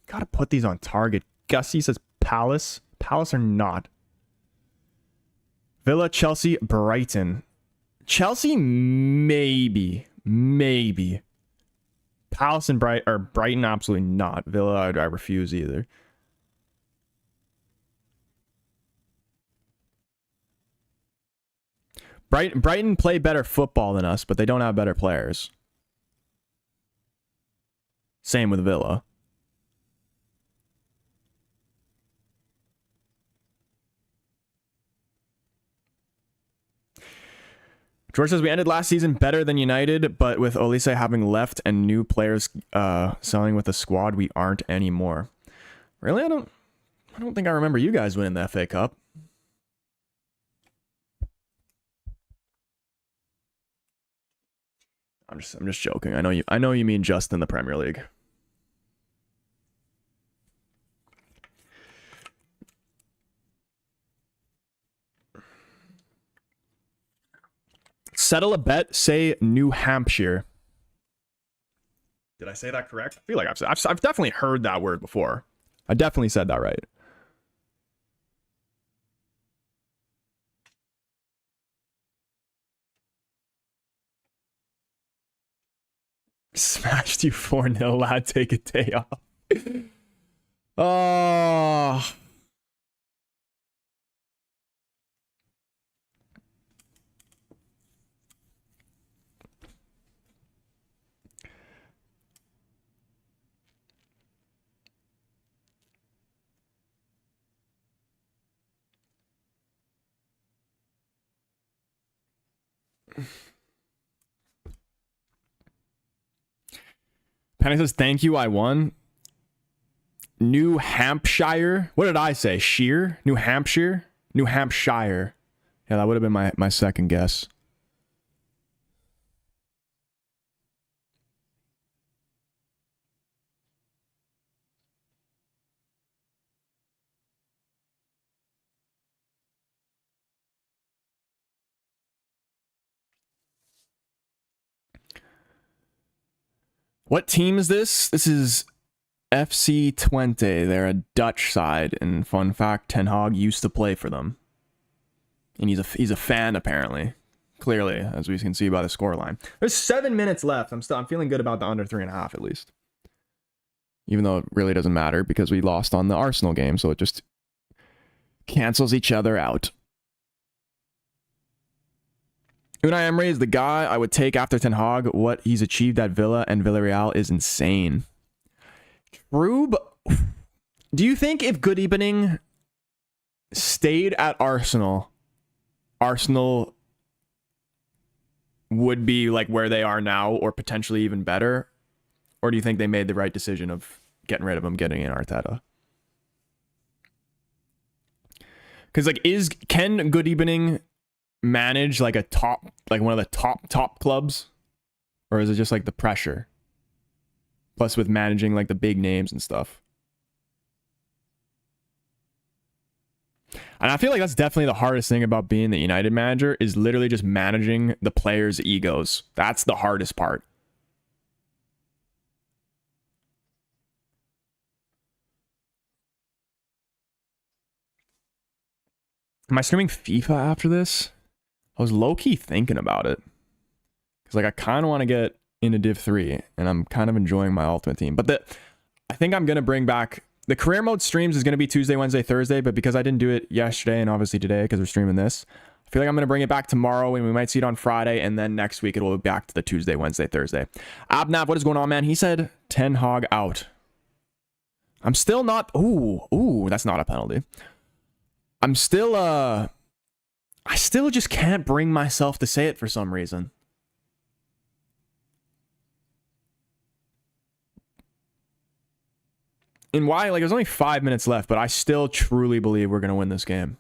Gotta put these on target. Gussie says Palace. Palace or not. Villa, Chelsea, Brighton. Chelsea, maybe. Maybe. Palace and Brighton, absolutely not. Villa, I refuse either. Brighton play better football than us, but they don't have better players. Same with Villa. George says, we ended last season better than United, but with Olise having left and new players selling with the squad, we aren't anymore. Really? I don't think I remember you guys winning the FA Cup. I'm just joking. I know you mean just in the Premier League. Settle a bet, say New Hampshire. Did I say that correct? I feel like I've definitely heard that word before. I definitely said that right. Smashed you 4-0, lad. Take a day off. Oh. Penny says, thank you, I won. New Hampshire. What did I say? Sheer? New Hampshire? New Hampshire. Yeah, that would have been my second guess. What team is this? This is FC Twente. They're a Dutch side, and fun fact, Ten Hag used to play for them. And he's a fan, apparently. Clearly, as we can see by the scoreline. There's 7 minutes left. I'm feeling good about the under 3.5 at least. Even though it really doesn't matter because we lost on the Arsenal game, so it just cancels each other out. Unai Emery is the guy I would take after Ten Hag. What he's achieved at Villa and Villarreal is insane. True, but do you think if Good Evening stayed at Arsenal would be like where they are now or potentially even better? Or do you think they made the right decision of getting rid of him, getting in Arteta? Because can Good Evening manage like one of the top clubs, or is it just like the pressure plus with managing like the big names and stuff? And I feel like that's definitely the hardest thing about being the United manager, is literally just managing the players' egos. That's the hardest part. Am I streaming FIFA after this? I was low-key thinking about it. Because like I kind of want to get into Div 3. And I'm kind of enjoying my Ultimate Team. But I think I'm going to bring back... The career mode streams is going to be Tuesday, Wednesday, Thursday. But because I didn't do it yesterday and obviously today because we're streaming this, I feel like I'm going to bring it back tomorrow. And we might see it on Friday. And then next week it will be back to the Tuesday, Wednesday, Thursday. Abnav, what is going on, man? He said Ten Hag out. I'm still not... Ooh, that's not a penalty. I'm still... I still just can't bring myself to say it for some reason. And why? Like, there's only 5 minutes left, but I still truly believe we're going to win this game.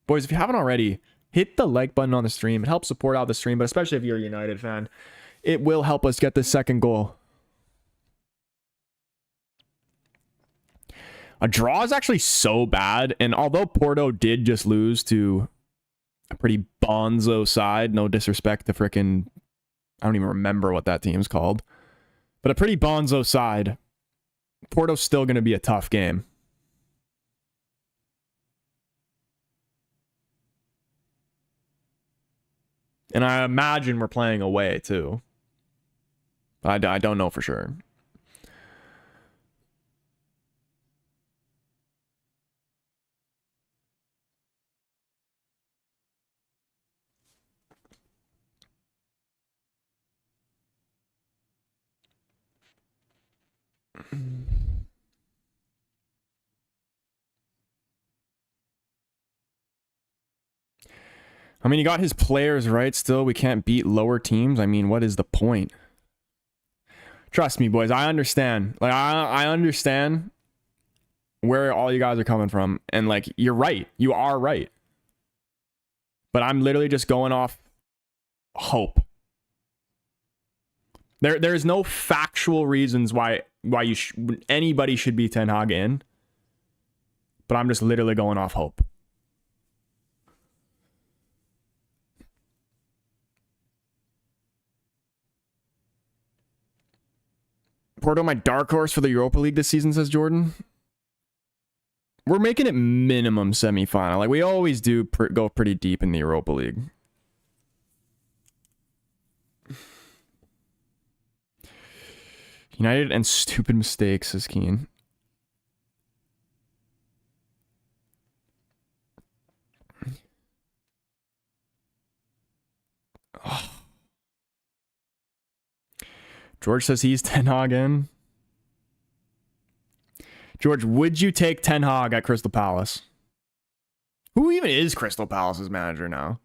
Boys, if you haven't already, hit the like button on the stream. It helps support out the stream, but especially if you're a United fan, it will help us get this second goal. A draw is actually so bad, and although Porto did just lose to a pretty bonzo side, no disrespect to frickin', I don't even remember what that team's called, but a pretty bonzo side, Porto's still going to be a tough game. And I imagine we're playing away too. But I don't know for sure. I mean, he got his players right still. We can't beat lower teams. I mean, what is the point? Trust me, boys. I understand. Like, I understand where all you guys are coming from. And, like, you're right. You are right. But I'm literally just going off hope. There's no factual reasons why anybody should be Ten Hag in. But I'm just literally going off hope. Porto, my dark horse for the Europa League this season, says Jordan. We're making it minimum semi-final. Like, we always do go pretty deep in the Europa League. United and stupid mistakes, says Keen. Oh. George says he's Ten Hag in. George, would you take Ten Hag at Crystal Palace? Who even is Crystal Palace's manager now?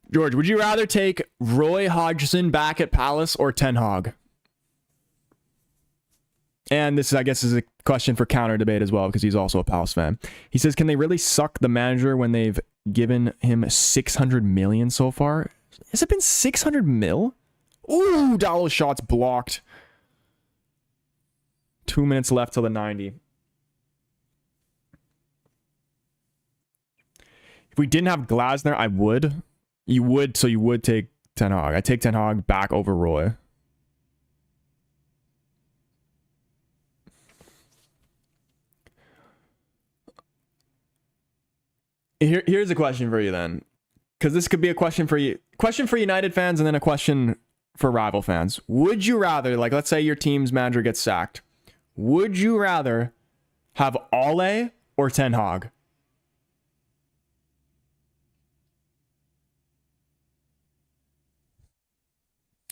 George, would you rather take Roy Hodgson back at Palace or Ten Hag? And this, I guess, is a question for counter debate as well, because he's also a Palace fan. He says, can they really suck the manager when they've given him 600 million so far? Has it been 600 mil? Ooh, Dallo's shot's blocked. 2 minutes left till the 90. If we didn't have Glasner, I would. You would, so you would take Ten Hag. I take Ten Hag back over Roy. Here's a question for you then, because this could be a question for you, question for United fans, and then a question for rival fans. Would you rather, like, let's say your team's manager gets sacked, would you rather have Ole or Ten Hag?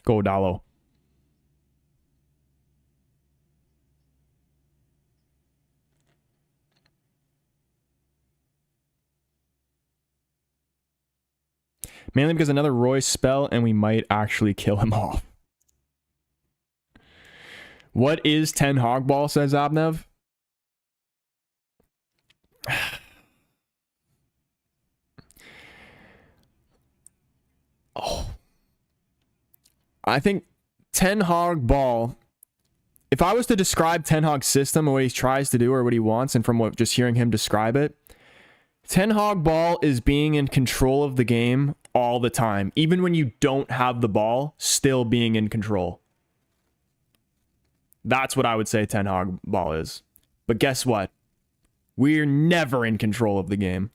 Go Dallo. Mainly because another Roy spell and we might actually kill him off. What is Ten Hag ball, says Abnev? Oh. I think Ten Hag ball, if I was to describe Ten Hag's system and what he tries to do or what he wants, and from what just hearing him describe it, Ten Hag ball is being in control of the game all the time. Even when you don't have the ball, still being in control. That's what I would say Ten Hag ball is. But guess what? We're never in control of the game.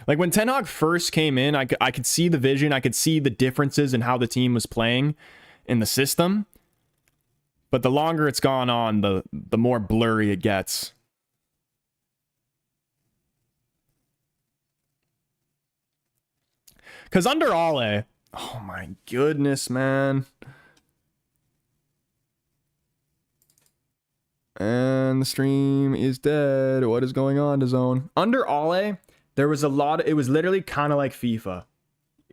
Like when Ten Hag first came in, I could see the vision. I could see the differences in how the team was playing in the system. But the longer it's gone on, the more blurry it gets. Because under Ole, oh my goodness, man. And the stream is dead. What is going on, DAZN? Under Ole, there was a lot of, it was literally kind of like FIFA.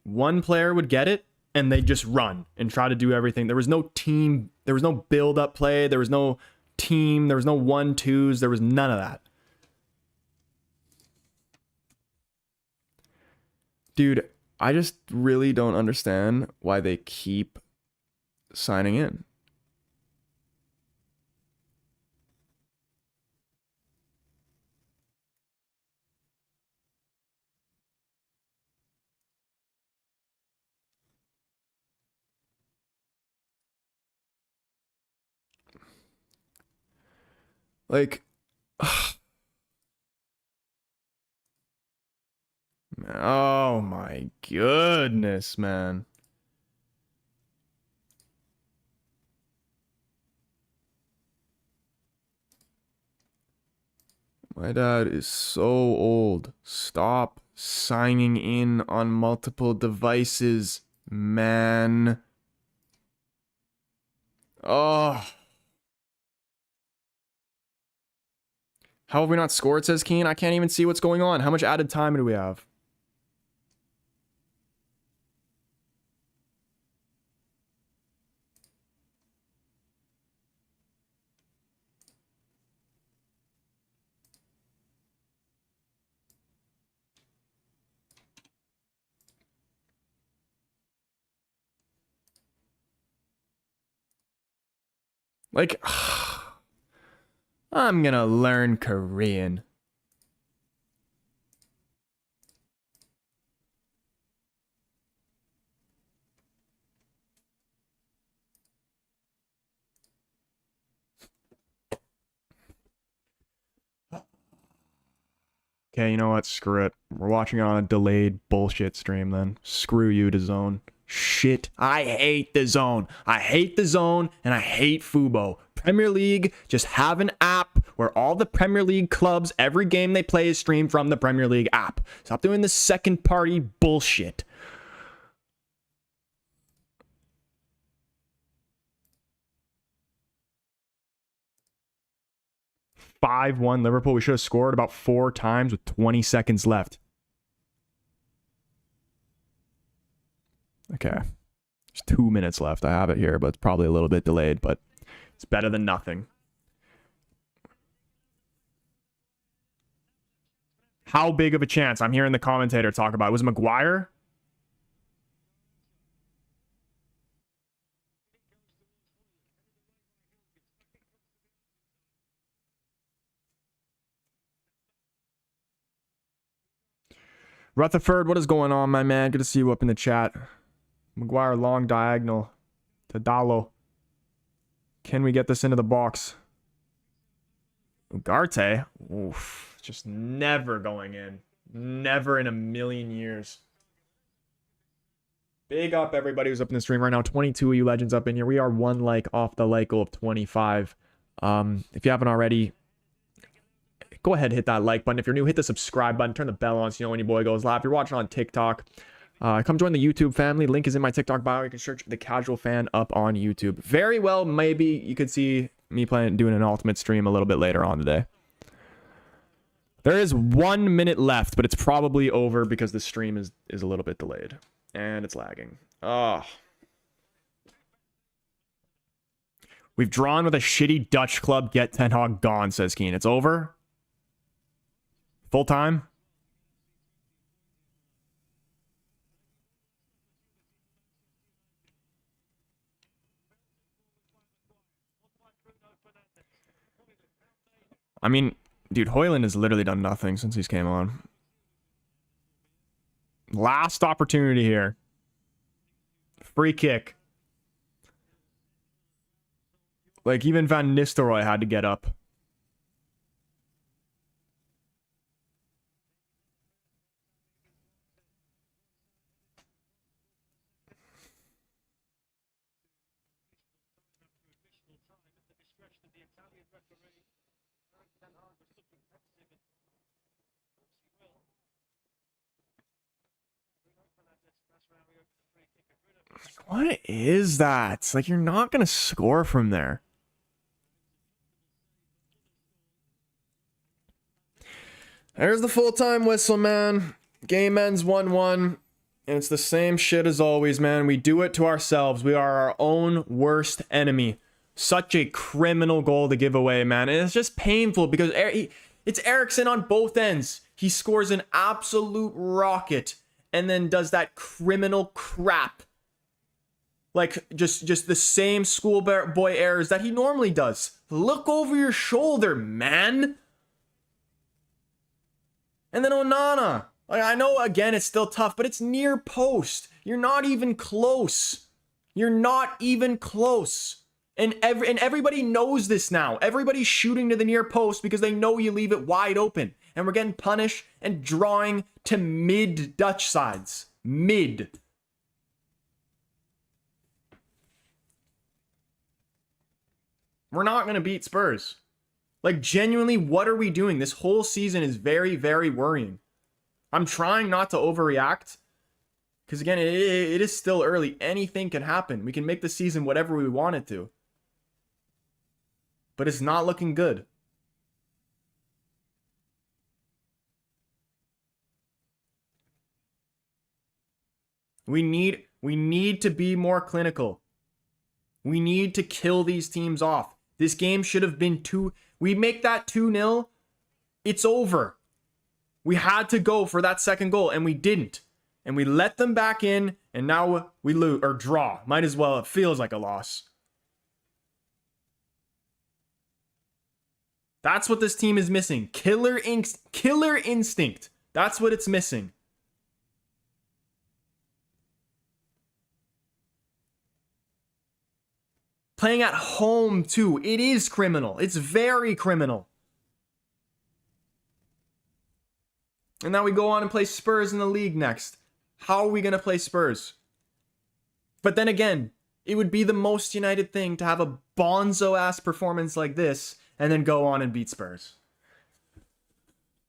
One player would get it and they just run and try to do everything. There was no team, there was no build-up play, there was no team, there was no 1-2s, there was none of that. Dude, I just really don't understand why they keep signing in. Like, oh my goodness, man. My dad is so old. Stop signing in on multiple devices, man. Oh. How have we not scored, says Keen? I can't even see what's going on. How much added time do we have? Like, I'm gonna learn Korean. Okay, you know what? Screw it. We're watching it on a delayed bullshit stream then. Screw you, DAZN. Shit. I hate the zone. I hate the zone and I hate Fubo. Premier League, just have an app where all the Premier League clubs, every game they play is streamed from the Premier League app. Stop doing the second party bullshit. (5-1) Liverpool. We should have scored about 4 times with 20 seconds left. Okay. There's 2 minutes left. I have it here, but it's probably a little bit delayed, but it's better than nothing. How big of a chance? I'm hearing the commentator talk about it. Was it Maguire? Rutherford, what is going on, my man? Good to see you up in the chat. Maguire, long diagonal to Dallo. Can we get this into the box? Ugarte? Oof. Just never going in. Never in a million years. Big up everybody who's up in the stream right now. 22 of you legends up in here. We are 1 like off the like goal of 25. If you haven't already, go ahead and hit that like button. If you're new, hit the subscribe button. Turn the bell on so you know when your boy goes live. If you're watching on TikTok, come join the YouTube family. Link is in my TikTok bio. You can search The Casual Fan up on YouTube. Very well, maybe you could see me doing an ultimate stream a little bit later on today. There is 1 minute left, but it's probably over because the stream is a little bit delayed. And it's lagging. Oh. We've drawn with a shitty Dutch club. Get Ten Hag gone, says Keen. It's over? Full time? I mean, dude, Højlund has literally done nothing since he's came on. Last opportunity here. Free kick. Like, even Van Nistelrooy had to get up. What is that? Like, you're not going to score from there. There's the full-time whistle, man. Game ends 1-1. And it's the same shit as always, man. We do it to ourselves. We are our own worst enemy. Such a criminal goal to give away, man. And it's just painful because it's Eriksen on both ends. He scores an absolute rocket and then does that criminal crap. Like, just the same schoolboy errors that he normally does. Look over your shoulder, man. And then Onana. Like, I know, again, it's still tough, but it's near post. You're not even close. You're not even close. And everybody knows this now. Everybody's shooting to the near post because they know you leave it wide open. And we're getting punished and drawing to mid Dutch sides. Mid. We're not going to beat Spurs. Like, genuinely, what are we doing? This whole season is very, very worrying. I'm trying not to overreact. Because, again, it is still early. Anything can happen. We can make the season whatever we want it to. But it's not looking good. We need to be more clinical. We need to kill these teams off. This game should have been 2. We make that 2-0, it's over. We had to go for that second goal, and we didn't. And we let them back in, and now we lose or draw. Might as well. It feels like a loss. That's what this team is missing. Killer instinct. That's what it's missing. Playing at home, too. It is criminal. It's very criminal. And now we go on and play Spurs in the league next. How are we going to play Spurs? But then again, it would be the most United thing to have a bonzo-ass performance like this and then go on and beat Spurs.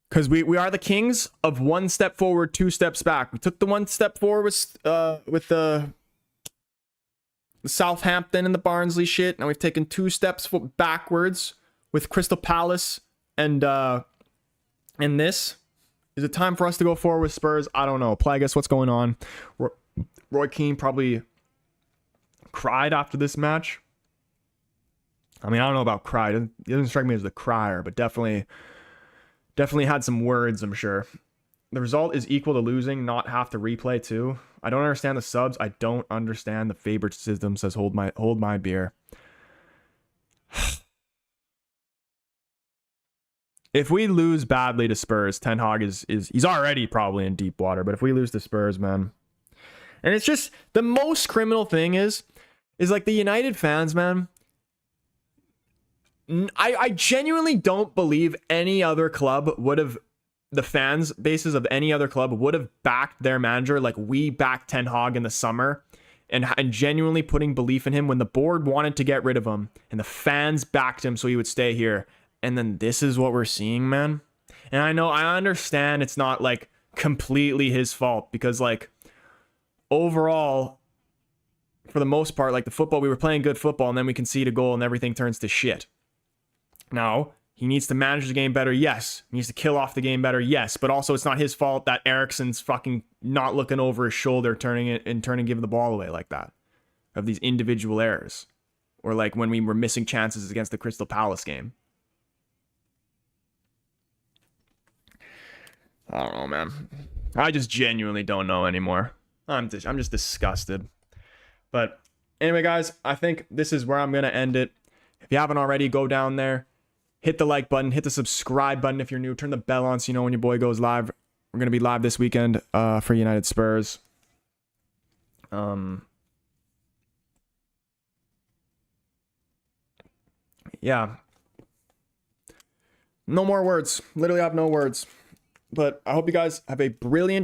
Because we are the kings of 1 step forward, 2 steps back. We took the 1 step forward with the Southampton and the Barnsley shit. Now we've taken 2 steps backwards with Crystal Palace and this. Is it time for us to go forward with Spurs? I don't know. Plagueis, what's going on? Roy Keane probably cried after this match. I mean, I don't know about cried. He doesn't strike me as the crier, but definitely had some words, I'm sure. The result is equal to losing, not have to replay too. I don't understand the subs. I don't understand the favoritism, says hold my beer. If we lose badly to Spurs, Ten Hag is he's already probably in deep water. But if we lose to Spurs, man. And it's just the most criminal thing is like the United fans, man. I genuinely don't believe any other club would have, the fans bases of any other club would have backed their manager like we backed Ten Hag in the summer and genuinely putting belief in him when the board wanted to get rid of him and the fans backed him so he would stay here. And then this is what we're seeing, man. And I understand it's not like completely his fault because like overall, for the most part, like the football, we were playing good football and then we concede a goal and everything turns to shit. Now, he needs to manage the game better, yes. He needs to kill off the game better, yes. But also, it's not his fault that Eriksen's fucking not looking over his shoulder, giving the ball away like that. Of these individual errors. Or like when we were missing chances against the Crystal Palace game. I don't know, man. I just genuinely don't know anymore. I'm just disgusted. But anyway, guys, I think this is where I'm going to end it. If you haven't already, go down there. Hit the like button. Hit the subscribe button if you're new. Turn the bell on so you know when your boy goes live. We're going to be live this weekend for United Spurs. Yeah. No more words. Literally have no words. But I hope you guys have a brilliant